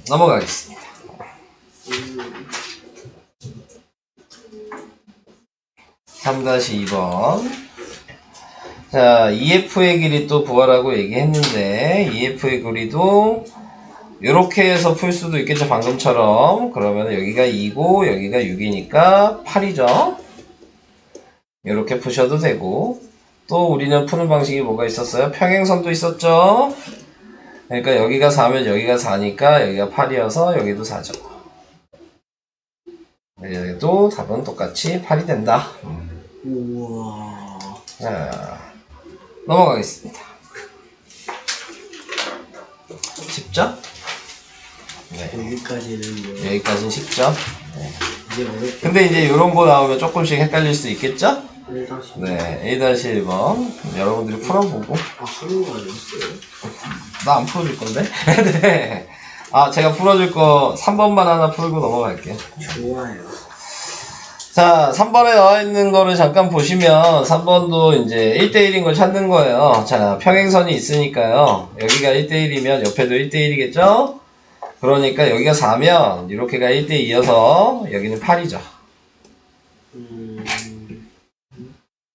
넘어가겠습니다. 3-2번. 자, EF의 길이 또 구하라고 얘기했는데, EF의 길이도 이렇게 해서 풀 수도 있겠죠, 방금처럼. 그러면 여기가 2고, 여기가 6이니까 8이죠. 이렇게 푸셔도 되고, 또 우리는 푸는 방식이 뭐가 있었어요? 평행선도 있었죠? 그러니까 여기가 4면 여기가 4니까 여기가 8이어서 여기도 4죠. 여기도 답은 똑같이 8이 된다. 우와. 자, 넘어가겠습니다. 여기까지는요. 여기까지는 쉽죠? 이제 어렵게. 근데 이제 이런 거 나오면 조금씩 헷갈릴 수 있겠죠? 1-1. 네, A-1번 여러분들이 풀어보고. 하는 거 아니었어요? 나 안 풀어줄 건데? 네. 아, 제가 풀어줄 거 3번만 하나 풀고 넘어갈게요. 좋아요. 자, 3번에 나와 있는 거를 잠깐 보시면 3번도 이제 1대1인 걸 찾는 거예요. 자, 평행선이 있으니까요. 여기가 1대1이면 옆에도 1대1이겠죠? 그러니까 여기가 4면 이렇게가 1대2여서 여기는 8이죠.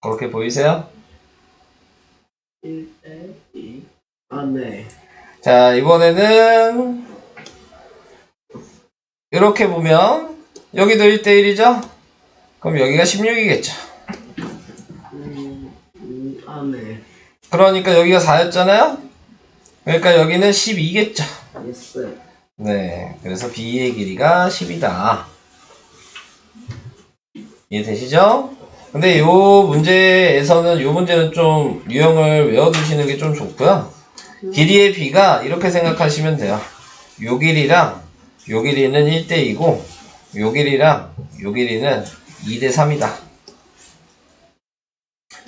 그렇게 보이세요? 1-2. 아, 네. 자, 이번에는 이렇게 보면 여기도 1대1이죠? 그럼 여기가 16이겠죠. 아, 네. 그러니까 여기가 4였잖아요? 그러니까 여기는 12겠죠. 예스. 네, 그래서 B의 길이가 10이다. 이해되시죠? 근데 요 문제에서는 요 문제는 좀 유형을 외워두시는 게 좀 좋고요. 길이의 B가 이렇게 생각하시면 돼요. 요 길이랑 요 길이는 1대2고 요 길이랑 요 길이는 2대3이다.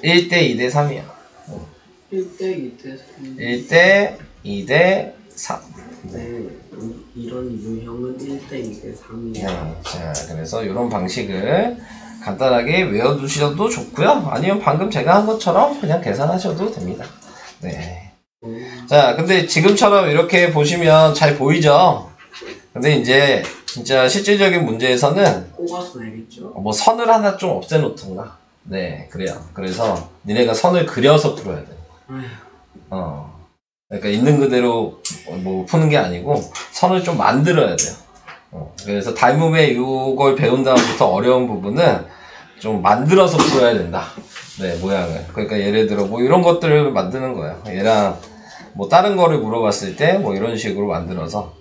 1대 2대3이야. 1대 2대 3. 1대 2대3. 네. 이런 유형은 1대 2대 3이야. 네, 자, 그래서 이런 방식을 간단하게 외워두셔도 좋고요. 아니면 방금 제가 한 것처럼 그냥 계산하셔도 됩니다. 네. 자, 근데 지금처럼 이렇게 보시면 잘 보이죠? 근데 이제 진짜 실질적인 문제에서는 꼽아서 내겠죠? 뭐 선을 하나 좀 없애놓던가. 네, 그래요. 그래서 니네가 선을 그려서 풀어야 돼. 그러니까 있는 그대로 뭐 푸는 게 아니고 선을 좀 만들어야 돼요. 그래서 닮음에 이걸 배운 다음부터 어려운 부분은 좀 만들어서 풀어야 된다. 네, 모양을. 그러니까 예를 들어 뭐 이런 것들을 만드는 거예요. 얘랑 뭐 다른 거를 물어봤을 때 뭐 이런 식으로 만들어서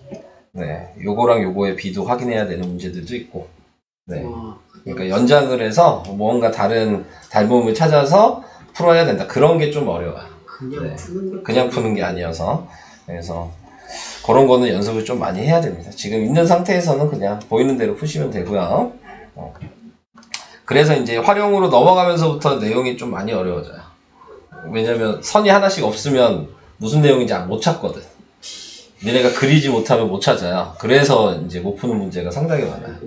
네, 요거랑 요거의 비도 확인해야 되는 문제들도 있고. 네. 그러니까 연장을 해서 뭔가 다른 닮음을 찾아서 풀어야 된다. 그런 게 좀 어려워요. 그냥 푸는 게 아니어서. 그래서 그런 거는 연습을 좀 많이 해야 됩니다. 지금 있는 상태에서는 그냥 보이는 대로 푸시면 되고요. 그래서 이제 활용으로 넘어가면서부터 내용이 좀 많이 어려워져요. 왜냐면 선이 하나씩 없으면 무슨 내용인지 못 찾거든. 니네가 그리지 못하면 못 찾아요. 그래서 이제 못 푸는 문제가 상당히 많아요.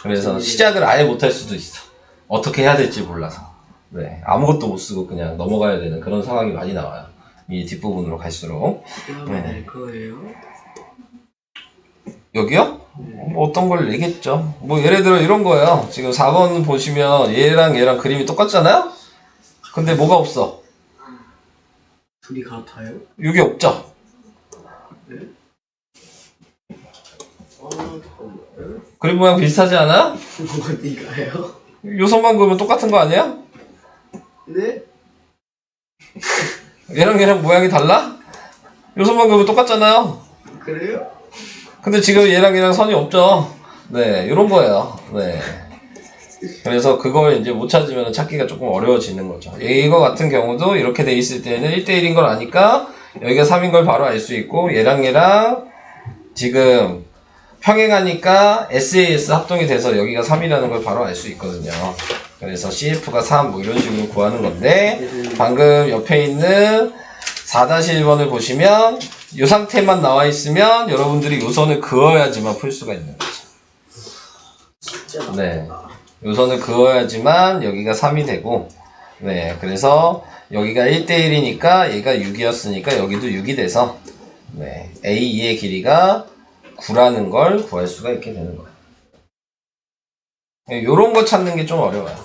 그래서 시작을 아예 못 할 수도 있어. 어떻게 해야 될지 몰라서. 네, 아무것도 못 쓰고 그냥 넘어가야 되는 그런 상황이 많이 나와요. 이 뒷부분으로 갈수록. 네. 거예요? 여기요? 뭐 어떤 걸 내겠죠. 뭐 예를 들어 이런 거예요. 지금 4번 보시면 얘랑 얘랑 그림이 똑같잖아요? 근데 뭐가 없어? 둘이 같아요? 이게 없죠? 네? 그림 모양 비슷하지 않아? 어디가요? 요선만 그으면 똑같은 거 아니야? 네? 얘랑 얘랑 모양이 달라? 요선만 그으면 똑같잖아요. 그래요? 근데 지금 얘랑 얘랑 선이 없죠. 네, 요런 거예요. 네. 그래서 그걸 이제 못 찾으면 찾기가 조금 어려워지는 거죠. 이거 같은 경우도 이렇게 돼 있을 때는 1대1인 걸 아니까 여기가 3인 걸 바로 알 수 있고 얘랑 얘랑 지금 평행하니까 SAS 합동이 돼서 여기가 3이라는 걸 바로 알 수 있거든요. 그래서 CF가 3 뭐 이런 식으로 구하는 건데 방금 옆에 있는 4-1번을 보시면 이 상태만 나와 있으면 여러분들이 요선을 그어야지만 풀 수가 있는 거죠. 네. 요선을 그어야지만 여기가 3이 되고 네. 그래서 여기가 1대1이니까 얘가 6이었으니까 여기도 6이 돼서 네. A2의 길이가 9라는 걸 구할 수가 있게 되는 거예요. 요런 거 찾는 게 좀 어려워요.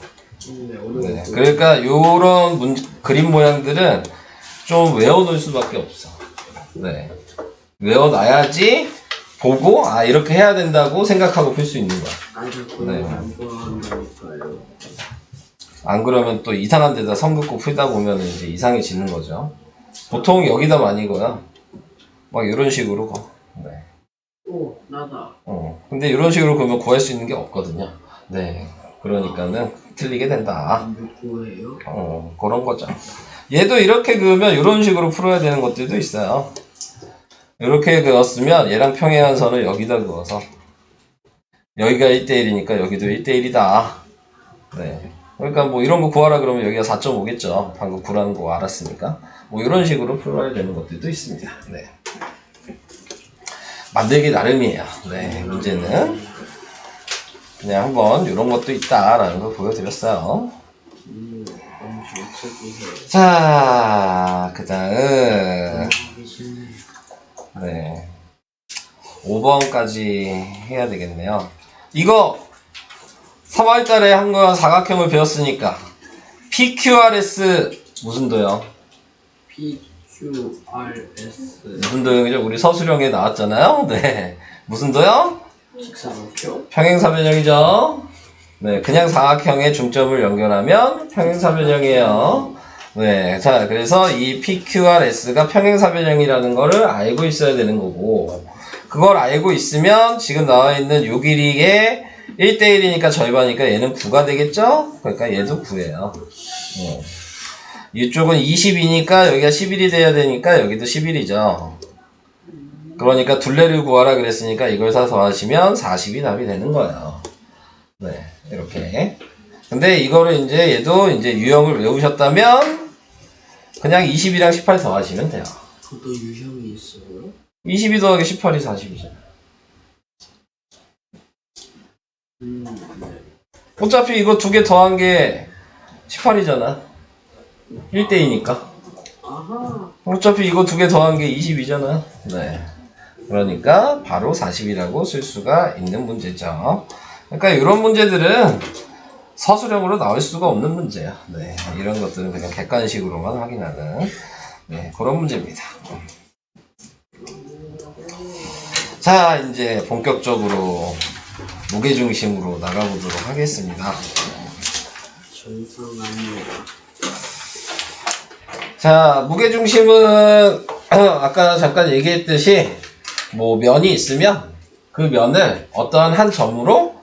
네. 그러니까 요런 그림 모양들은 좀 외워놓을 수밖에 없어. 네. 외워놔야지 보고 아 이렇게 해야 된다고 생각하고 풀 수 있는 거야. 네. 안 그러면 또 이상한 데다 선 긋고 풀다 보면 이제 이상해지는 거죠. 보통 여기다 많이 거야. 막 이런 식으로 거. 네. 오, 나다. 근데 이런 식으로 그러면 구할 수 있는 게 없거든요. 네. 그러니까는 틀리게 된다. 뭐예요? 그런 거죠. 얘도 이렇게 그으면 이런 식으로 풀어야 되는 것들도 있어요. 이렇게 그었으면 얘랑 평행한 선을 여기다 그어서 여기가 1대1이니까 여기도 1대1이다. 네. 그러니까 뭐 이런 거 구하라 그러면 여기가 4.5겠죠. 방금 9라는 거 알았으니까. 뭐 이런 식으로 풀어야 되는 것들도 있습니다. 네. 만들기 나름이에요. 네. 문제는 그냥 한번 이런 것도 있다라는 걸 보여드렸어요. 너무 재밌어. 자, 그 다음. 네. 5번까지 해야 되겠네요. 이거 3월 달에 한 거 사각형을 배웠으니까 PQRS 무슨 도요? PQRS 무슨 도형이죠? 우리 서술형에 나왔잖아요. 네. 무슨 도요? 직사각형? 평행사변형이죠. 네. 그냥 사각형의 중점을 연결하면 평행사변형이에요. 네. 자, 그래서 이 PQRS가 평행사변형이라는 거를 알고 있어야 되는 거고, 그걸 알고 있으면 지금 나와 있는 요 길이의 1대1이니까 절반이니까 얘는 9가 되겠죠? 그러니까 얘도 9예요. 이쪽은 20이니까 여기가 11이 돼야 되니까 여기도 11이죠. 그러니까 둘레를 구하라 그랬으니까 이걸 사서 하시면 40이 답이 되는 거예요. 네, 이렇게. 근데 이거를 이제 얘도 이제 유형을 외우셨다면 그냥 20이랑 18 더하시면 돼요. 그것도 유형이 있어요? 22 더하기 18이 40이잖아. 네. 어차피 이거 두 개 더한 게 18이잖아. 1대2니까. 아하. 어차피 이거 두 개 더한 게 20이잖아. 네. 그러니까 바로 40이라고 쓸 수가 있는 문제죠. 그러니까 이런 문제들은 서술형으로 나올 수가 없는 문제야. 네. 이런 것들은 그냥 객관식으로만 확인하는 네, 그런 문제입니다. 자, 이제 본격적으로 무게중심으로 나가보도록 하겠습니다. 정상합니다. 자, 무게중심은 아까 잠깐 얘기했듯이 뭐 면이 있으면 그 면을 어떠한 한 점으로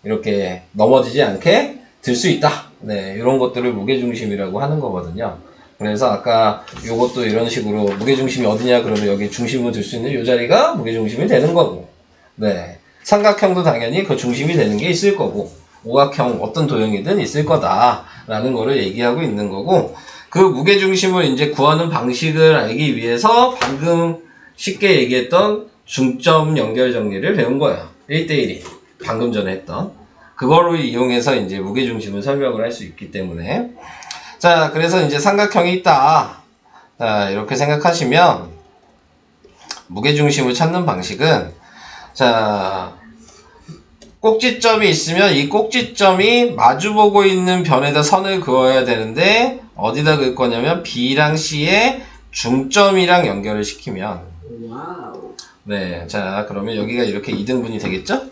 이렇게 넘어지지 않게 들 수 있다. 네, 이런 것들을 무게중심이라고 하는 거거든요. 그래서 아까 요것도 이런 식으로 무게중심이 어디냐 그러면 여기 중심으로 들 수 있는 요 자리가 무게중심이 되는 거고, 네, 삼각형도 당연히 그 중심이 되는 게 있을 거고, 오각형 어떤 도형이든 있을 거다라는 거를 얘기하고 있는 거고, 그 무게중심을 이제 구하는 방식을 알기 위해서 방금 쉽게 얘기했던 중점 연결 정리를 배운 거예요. 1대1이 방금 전에 했던 그거를 이용해서 이제 무게중심을 설명을 할 수 있기 때문에, 자, 그래서 이제 삼각형이 있다. 자, 이렇게 생각하시면 무게중심을 찾는 방식은, 자, 꼭지점이 있으면 이 꼭지점이 마주보고 있는 변에다 선을 그어야 되는데 어디다 그을 거냐면 B랑 C의 중점이랑 연결을 시키면, 와우. 네, 자, 그러면 여기가 이렇게 2등분이 되겠죠?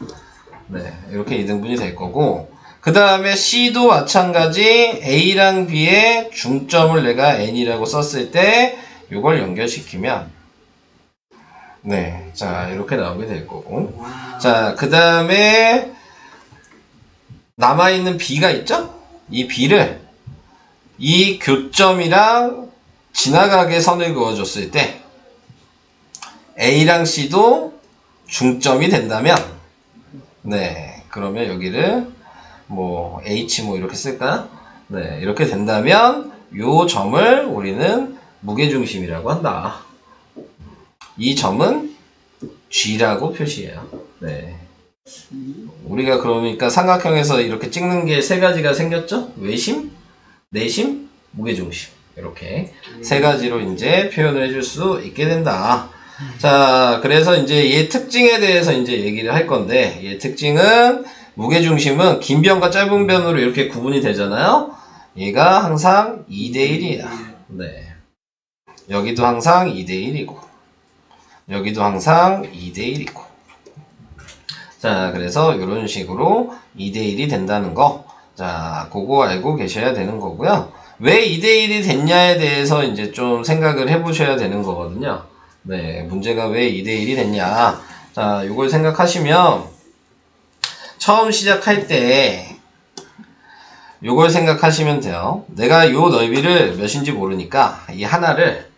네, 이렇게 2등분이 될 거고, 그 다음에 C도 마찬가지 A랑 B의 중점을 내가 N이라고 썼을 때 이걸 연결시키면, 네, 자, 이렇게 나오게 될 거고, 와우. 자, 그 다음에 남아있는 B가 있죠? 이 B를 이 교점이랑 지나가게 선을 그어줬을 때 A랑 C도 중점이 된다면, 네, 그러면 여기를 뭐 H 뭐 이렇게 쓸까? 네, 이렇게 된다면 요 점을 우리는 무게중심이라고 한다. 이 점은 G라고 표시해요. 네. 우리가 그러니까 삼각형에서 이렇게 찍는 게 세 가지가 생겼죠? 외심, 내심, 무게중심. 이렇게 세 가지로 이제 표현을 해줄 수 있게 된다. 자, 그래서 이제 얘 특징에 대해서 이제 얘기를 할 건데, 얘 특징은 무게중심은 긴 변과 짧은 변으로 이렇게 구분이 되잖아요? 얘가 항상 2대1이야. 네. 여기도 항상 2대1이고, 여기도 항상 2대1이고. 자, 그래서 이런 식으로 2대1이 된다는 거. 자, 그거 알고 계셔야 되는 거고요. 왜 2대1이 됐냐에 대해서 이제 좀 생각을 해보셔야 되는 거거든요. 네, 문제가 왜 2대1이 됐냐. 자, 이걸 생각하시면 처음 시작할 때 이걸 생각하시면 돼요. 내가 요 넓이를 몇인지 모르니까 이 하나를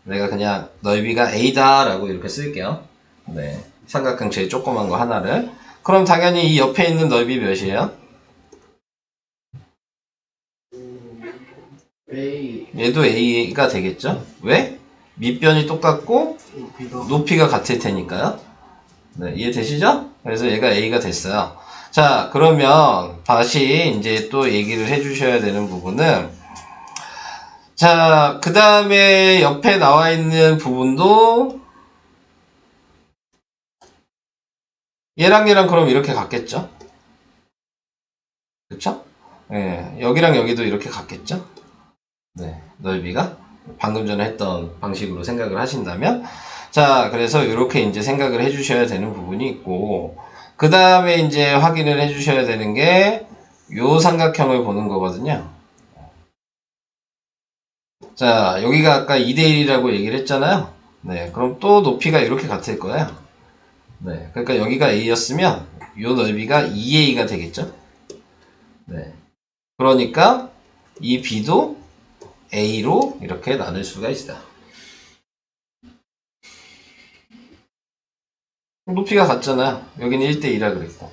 내가 그냥 넓이가 A다 라고 이렇게 쓸게요. 네, 삼각형 제일 조그만 거 하나를. 그럼 당연히 이 옆에 있는 넓이 몇이에요? A 얘도 A가 되겠죠? 왜? 밑변이 똑같고 높이가 높이가 같을 테니까요. 네, 이해되시죠? 그래서 얘가 A가 됐어요. 자, 그러면 다시 이제 또 얘기를 해주셔야 되는 부분은, 자, 그 다음에 옆에 나와 있는 부분도 얘랑 그럼 이렇게 같겠죠? 그쵸? 예, 여기랑 여기도 이렇게 같겠죠? 네, 넓이가 방금 전에 했던 방식으로 생각을 하신다면, 자, 그래서 이렇게 이제 생각을 해주셔야 되는 부분이 있고, 그 다음에 이제 확인을 해주셔야 되는 게 요 삼각형을 보는 거거든요. 자, 여기가 아까 2대1이라고 얘기를 했잖아요. 네, 그럼 또 높이가 이렇게 같을 거예요. 네, 그러니까 여기가 A였으면 요 넓이가 2A가 되겠죠. 네, 그러니까 이 B도 A로 이렇게 나눌 수가 있어요. 높이가 같잖아요. 여기는 1대2라 그랬고.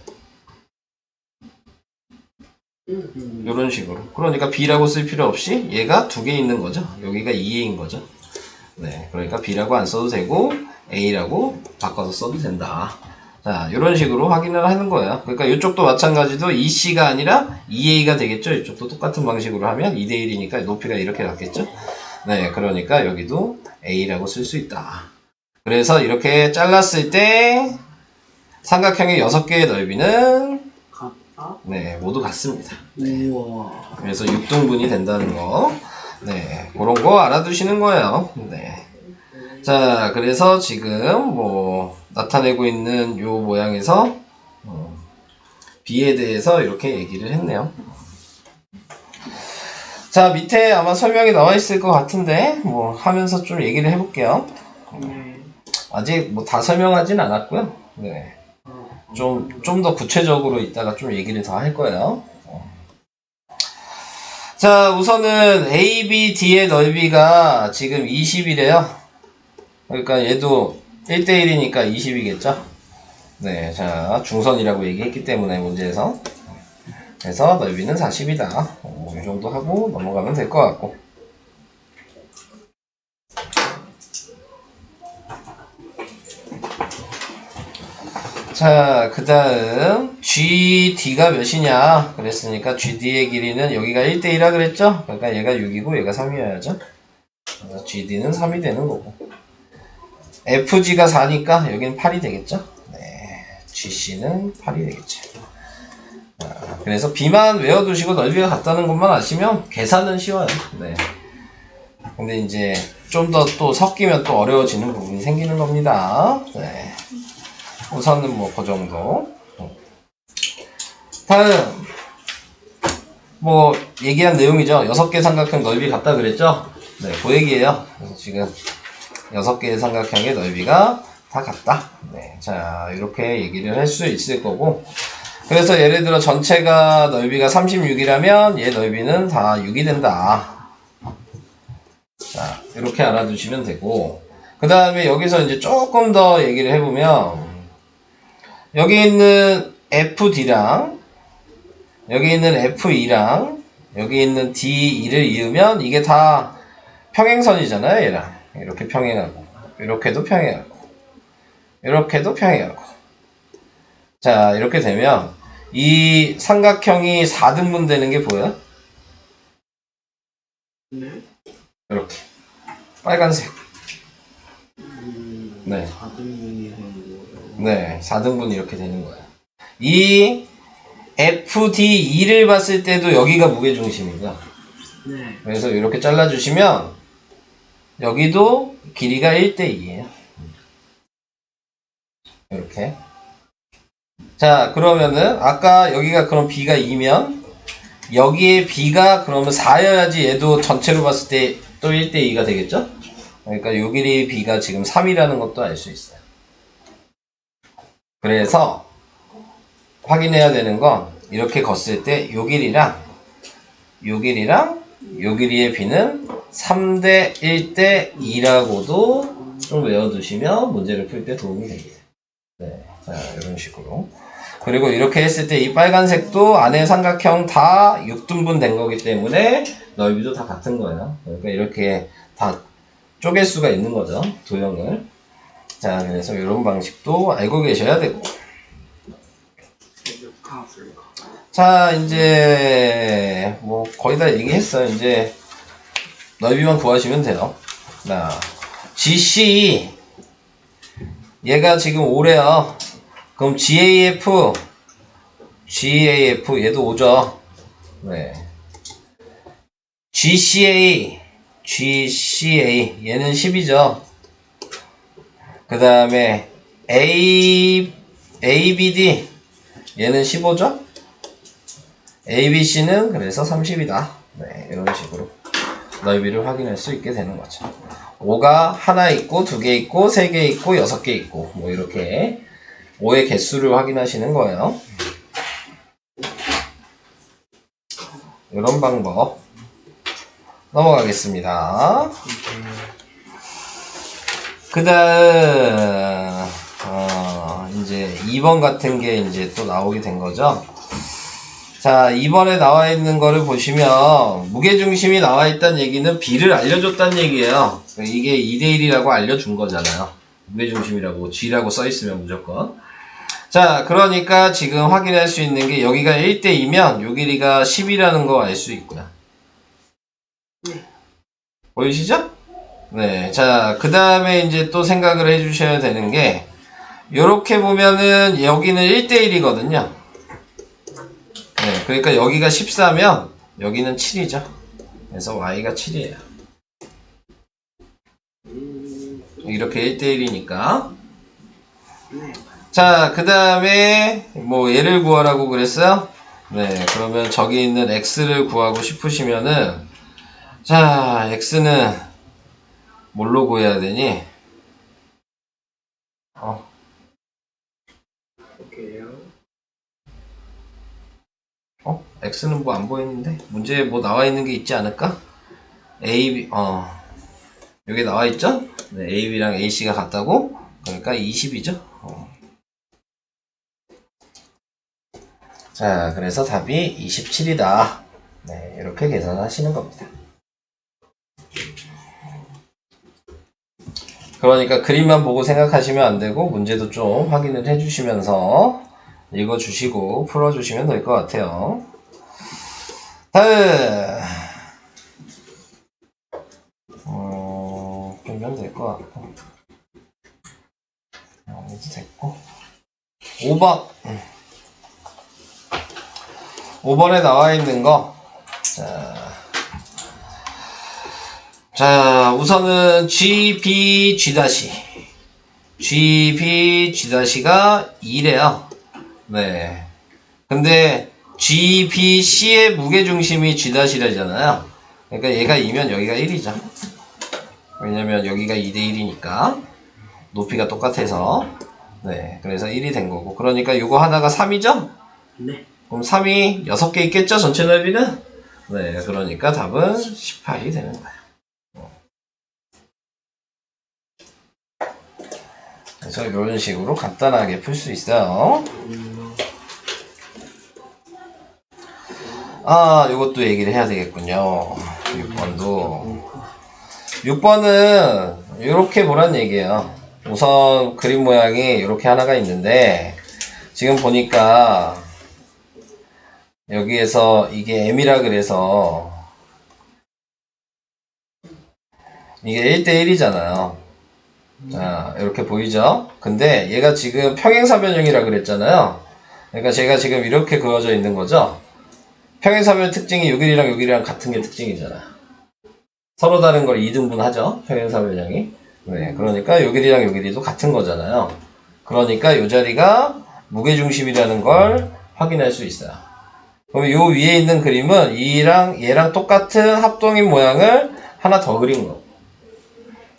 이런 식으로. 그러니까 B라고 쓸 필요 없이 얘가 두 개 있는 거죠. 여기가 2A인 거죠. 네, 그러니까 B라고 안 써도 되고 A라고 바꿔서 써도 된다. 자, 이런 식으로 확인을 하는 거예요. 그러니까 이쪽도 마찬가지로 2C가 아니라 2A가 되겠죠. 이쪽도 똑같은 방식으로 하면 2대1이니까 높이가 이렇게 같겠죠. 네, 그러니까 여기도 A라고 쓸 수 있다. 그래서 이렇게 잘랐을 때 삼각형의 6개의 넓이는 같다? 네, 모두 같습니다. 우와 그래서 6등분이 된다는 거. 네, 그런 거 알아두시는 거예요. 네. 자, 그래서 지금 뭐 나타내고 있는 요 모양에서 B에 대해서 이렇게 얘기를 했네요. 자, 밑에 아마 설명이 나와 있을 것 같은데 뭐 하면서 좀 얘기를 해볼게요. 네. 아직 뭐 다 설명하진 않았고요. 네. 좀 더 구체적으로 이따가 좀 얘기를 더 할 거예요. 자, 우선은 A, B, D의 넓이가 지금 20이래요. 그러니까 얘도 1대1이니까 20이겠죠? 네, 자, 중선이라고 얘기했기 때문에 문제에서. 그래서 넓이는 40이다. 이 정도 하고 넘어가면 될 것 같고. 자, 그 다음 GD가 몇이냐 그랬으니까 GD의 길이는 여기가 1대1이라 그랬죠? 그러니까 얘가 6이고 얘가 3이어야죠. 그래서 GD는 3이 되는 거고. FG가 4니까 여기는 8이 되겠죠? 네, GC는 8이 되겠죠. 자, 그래서 B만 외워두시고 넓이가 같다는 것만 아시면 계산은 쉬워요. 네. 근데 이제 좀 더 또 섞이면 또 어려워지는 부분이 생기는 겁니다. 네. 우선은 뭐 그 정도. 다음 뭐 얘기한 내용이죠. 6개 삼각형 넓이 같다 그랬죠? 네, 그 얘기예요. 그래서 지금 6개의 삼각형의 넓이가 다 같다. 네, 자 이렇게 얘기를 할 수 있을 거고, 그래서 예를 들어 전체가 넓이가 36이라면 얘 넓이는 다 6이 된다. 자, 이렇게 알아두시면 되고, 그 다음에 여기서 이제 조금 더 얘기를 해보면, 여기 있는 FD랑 여기 있는 F2랑 여기 있는 D2를 이으면 이게 다 평행선이잖아요. 얘랑 이렇게 평행하고, 이렇게도 평행하고, 이렇게도 평행하고. 자, 이렇게 되면 이 삼각형이 4등분 되는 게 보여요? 네? 이렇게 빨간색. 네. 4등분이 되는 거예요. 네, 4등분이 이렇게 되는 거예요. 이 FD2를 봤을 때도 여기가 무게중심이죠. 네. 그래서 이렇게 잘라주시면 여기도 길이가 1대2예요. 이렇게. 자, 그러면은 아까 여기가 그럼 B가 2면 여기에 B가 그러면 4여야지 얘도 전체로 봤을 때 또 1대2가 되겠죠? 그러니까 요 길이 B가 지금 3이라는 것도 알 수 있어요. 그래서 확인해야 되는 건 이렇게 걷을 때 요 길이랑 요 길이랑 요 길이의 B는 3대 1대 2라고도 좀 외워두시면 문제를 풀 때 도움이 됩니다. 네, 자 이런 식으로. 그리고 이렇게 했을 때 이 빨간색도 안에 삼각형 다 6등분 된 거기 때문에 넓이도 다 같은 거예요. 그러니까 이렇게 다 쪼갤 수가 있는 거죠. 도형을. 자, 그래서 이런 방식도 알고 계셔야 되고. 자, 이제 뭐 거의 다 얘기했어요. 이제 넓이만 구하시면 돼요. 자, GC 얘가 지금 5래요. 그럼 GAF 얘도 5죠. 네. GCA 얘는 10이죠. 그 다음에 ABD 얘는 15죠. ABC는 그래서 30이다. 네, 이런 식으로 넓이를 확인할 수 있게 되는 거죠. 5가 하나 있고, 2개 있고, 3개 있고, 6개 있고, 뭐 이렇게 5의 개수를 확인하시는 거예요. 이런 방법 넘어가겠습니다. 그 다음 이제 2번 같은 게 이제 또 나오게 된 거죠. 자, 2번에 나와 있는 거를 보시면 무게중심이 나와 있다는 얘기는 B를 알려줬다는 얘기예요. 이게 2대1이라고 알려준 거잖아요. 무게중심이라고 G라고 써있으면 무조건. 자, 그러니까 지금 확인할 수 있는 게 여기가 1대2면 요 길이가 10이라는 거 알 수 있고요. 네. 보이시죠? 네. 자, 그 다음에 이제 또 생각을 해주셔야 되는 게 요렇게 보면은 여기는 1대1이거든요. 네, 그러니까 여기가 14면 여기는 7이죠. 그래서 y가 7이에요. 이렇게 1대1이니까. 자, 그 다음에 뭐 얘를 구하라고 그랬어요? 네, 그러면 저기 있는 x를 구하고 싶으시면은 자, x는 뭘로 구해야 되니? x는 뭐 안 보이는데? 문제에 뭐 나와 있는 게 있지 않을까? a, b, 여기 나와 있죠? 네, a, b랑 a, c가 같다고? 그러니까 20이죠? 자, 그래서 답이 27이다. 네, 이렇게 계산하시는 겁니다. 그러니까 그림만 보고 생각하시면 안 되고 문제도 좀 확인을 해주시면서 읽어주시고 풀어주시면 될 것 같아요. 다음 풀면 될 것 같고 여기도 됐고 5번 5번에 나와 있는 거 자, 우선은 GB, G'가 2래요. 네. 근데 GBC의 무게중심이 G'라잖아요. 그러니까 얘가 2면 여기가 1이죠. 왜냐면 여기가 2대1이니까. 높이가 똑같아서. 네. 그래서 1이 된 거고. 그러니까 이거 하나가 3이죠? 네. 그럼 3이 6개 있겠죠? 전체 넓이는? 네. 그러니까 답은 18이 되는 거예요. 그래서 이런 식으로 간단하게 풀 수 있어요. 아, 이것도 얘기를 해야 되겠군요. 6번은 이렇게 보란 얘기예요. 우선 그림 모양이 이렇게 하나가 있는데 지금 보니까 여기에서 이게 M이라 그래서 이게 1대1이잖아요. 자, 이렇게 보이죠? 근데 얘가 지금 평행사변형이라 그랬잖아요. 그러니까 제가 지금 이렇게 그어져 있는 거죠. 평행사변 특징이 요 길이랑 요 길이랑 같은 게 특징이잖아요. 서로 다른 걸 2등분 하죠. 평행사변형이. 네, 그러니까 요 길이랑 요 길이도 같은 거잖아요. 그러니까 요 자리가 무게중심이라는 걸 확인할 수 있어요. 그럼 요 위에 있는 그림은 얘랑 똑같은 합동인 모양을 하나 더 그린 거.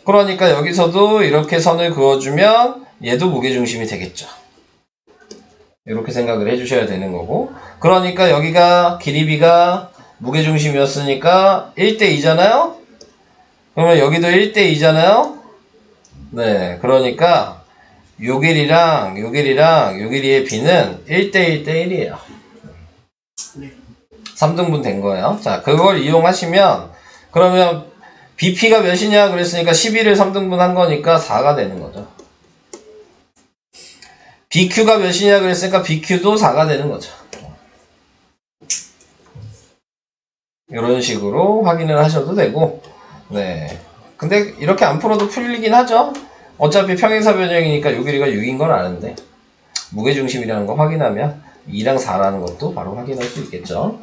그러니까 여기서도 이렇게 선을 그어주면 얘도 무게중심이 되겠죠. 이렇게 생각을 해주셔야 되는 거고. 그러니까 여기가 길이 B가 무게중심이었으니까 1대2잖아요? 그러면 여기도 1대2잖아요? 네, 그러니까 요 길이랑 요 길이랑 요 길이의 b는 1대1대1이에요. 네. 3등분 된 거예요. 자, 그걸 이용하시면 그러면 BP가 몇이냐 그랬으니까 12를 3등분 한 거니까 4가 되는 거죠. BQ가 몇이냐 그랬으니까 BQ도 4가 되는 거죠. 이런 식으로 확인을 하셔도 되고, 네. 근데 이렇게 안 풀어도 풀리긴 하죠. 어차피 평행사 변형이니까 요 길이가 6인 걸 아는데 무게중심이라는 거 확인하면 2랑 4라는 것도 바로 확인할 수 있겠죠.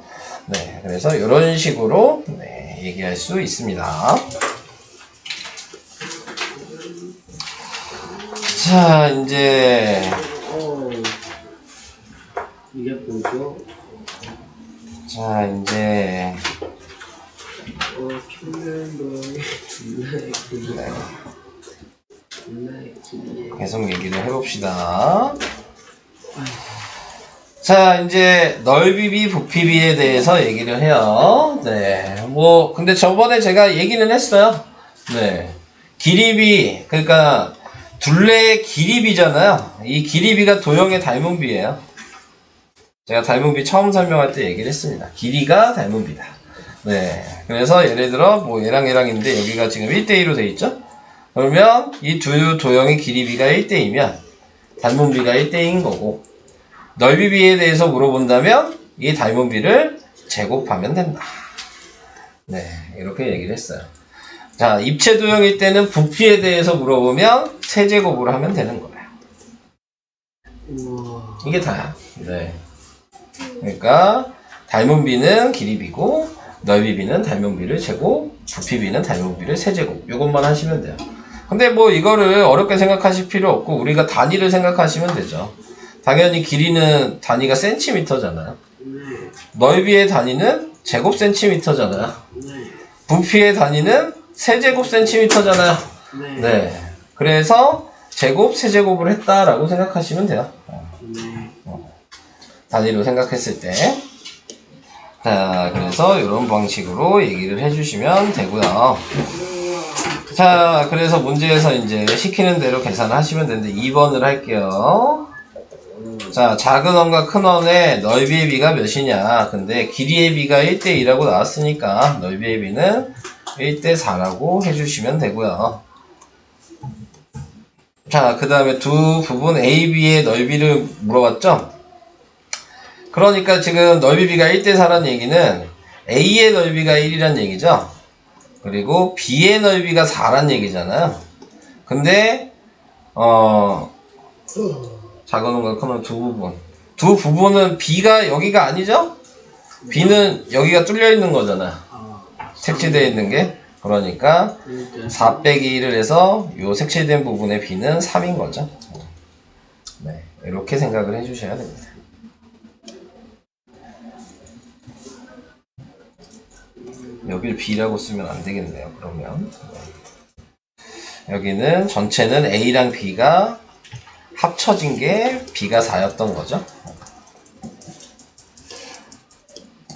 네, 그래서 이런 식으로 네, 얘기할 수 있습니다. 자, 이제 이게 뭐죠? 자, 이제 평면도의 분나의 길이 네, 분나의 길이 계속 얘기를 해봅시다. 자, 이제 넓이비, 부피비에 대해서 얘기를 해요. 네, 뭐 근데 저번에 제가 얘기는 했어요. 네, 길이비, 그러니까 둘레의 길이비잖아요. 이 길이비가 도형의 닮은비예요. 제가 닮은비 처음 설명할 때 얘기를 했습니다. 길이가 닮은비다. 네, 그래서 예를 들어 뭐 얘랑 얘랑 있는데 여기가 지금 1대2로 돼 있죠? 그러면 이 두 도형의 길이비가 1대2면 닮은비가 1대2인 거고, 넓이비에 대해서 물어본다면 이 닮은비를 제곱하면 된다. 네, 이렇게 얘기를 했어요. 자, 입체 도형일 때는 부피에 대해서 물어보면 세제곱으로 하면 되는 거예요. 우와. 이게 다야. 네. 그러니까 닮은비는 길이비고 넓이비는 닮은비를 제곱, 부피비는 닮은비를 세제곱. 이것만 하시면 돼요. 근데 뭐 이거를 어렵게 생각하실 필요 없고 우리가 단위를 생각하시면 되죠. 당연히 길이는 단위가 센티미터잖아요. 네. 넓이의 단위는 제곱 센티미터잖아요. 네. 부피의 단위는 세제곱 센티미터잖아요. 네. 네. 그래서 제곱, 세제곱을 했다라고 생각하시면 돼요. 네. 단위로 생각했을 때. 자, 그래서 이런 방식으로 얘기를 해주시면 되고요. 자, 그래서 문제에서 이제 시키는 대로 계산하시면 되는데 2번을 할게요. 자, 작은 원과 큰 원의 넓이의 비가 몇이냐. 근데 길이의 비가 1대2라고 나왔으니까 넓이의 비는 1대4라고 해주시면 되고요. 자, 그 다음에 두 부분 A, B의 넓이를 물어봤죠? 그러니까 지금 넓이비가 1대4란 얘기는 A의 넓이가 1이란 얘기죠? 그리고 B의 넓이가 4란 얘기잖아요. 근데 작은 원과 큰 원 두 부분은 B가 여기가 아니죠? B는 여기가 뚫려 있는 거잖아요. 색칠되어 있는 게. 그러니까 4 빼기 1을 해서 요 색칠된 부분의 B는 3인 거죠. 네, 이렇게 생각을 해주셔야 됩니다. 여기를 B라고 쓰면 안 되겠네요. 그러면 여기는 전체는 A랑 B가 합쳐진 게 B가 4였던 거죠.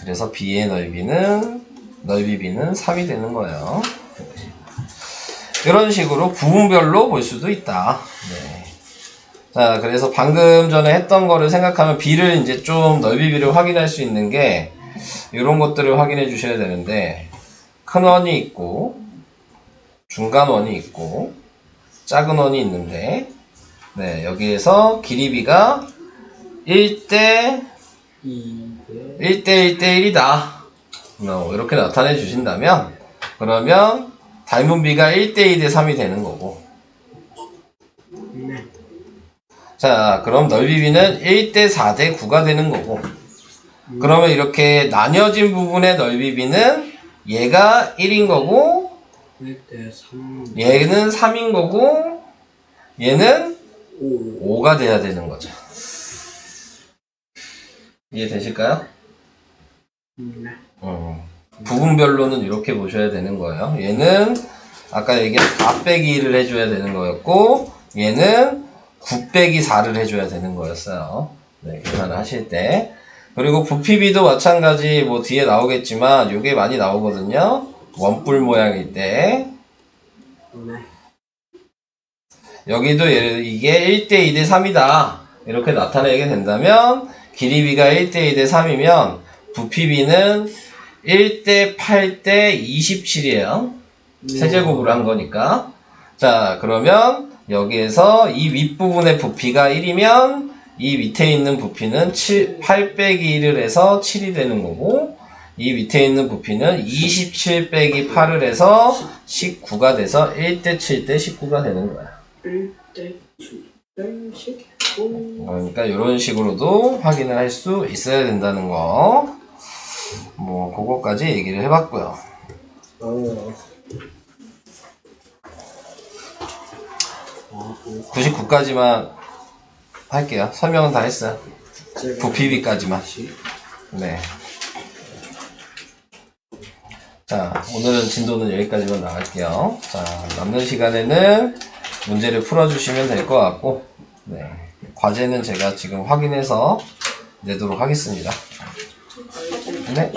그래서 B의 넓이 B는 3이 되는 거예요. 이런 식으로 부분별로 볼 수도 있다. 네. 자, 그래서 방금 전에 했던 거를 생각하면 B를 이제 좀 넓이 B를 확인할 수 있는 게 이런 것들을 확인해 주셔야 되는데, 큰 원이 있고 중간 원이 있고 작은 원이 있는데, 네, 여기에서 길이비가 1대 1대1이다. 이렇게 나타내 주신다면, 그러면 닮은비가 1대2 대 3이 되는 거고, 네. 자, 그럼 넓이비는 1대4 대 9가 되는 거고, 그러면 이렇게 나뉘어진 부분의 넓이비는 얘가 1인 거고 1대 3. 얘는 3인 거고 얘는 5. 5가 돼야 되는 거죠. 이해되실까요? 네. 부분별로는 이렇게 보셔야 되는 거예요. 얘는 아까 얘기한 4 빼기 1을 해줘야 되는 거였고, 얘는 9 빼기 4를 해줘야 되는 거였어요. 네, 계산을 하실 때. 그리고 부피비도 마찬가지, 뭐 뒤에 나오겠지만 요게 많이 나오거든요. 원뿔 모양일 때. 네. 여기도 이게 1대 2대 3이다. 이렇게 나타내게 된다면 길이 b가 1대 2대 3이면 부피 b는 1대 8대 27이에요. 세제곱으로 한 거니까. 자, 그러면 여기에서 이 윗부분의 부피가 1이면 이 밑에 있는 부피는 8 빼기 1을 해서 7이 되는 거고, 이 밑에 있는 부피는 27 빼기 8을 해서 19가 돼서 1대 7대 19가 되는 거야. 1대 7대 19. 그러니까 이런 식으로도 확인을 할 수 있어야 된다는 거. 뭐 그거까지 얘기를 해봤고요. 99까지만 할게요. 설명은 다 했어요. 부피비까지만. 네. 자, 오늘은 진도는 여기까지만 나갈게요. 자, 남는 시간에는 문제를 풀어주시면 될 것 같고, 네. 과제는 제가 지금 확인해서 내도록 하겠습니다. 네.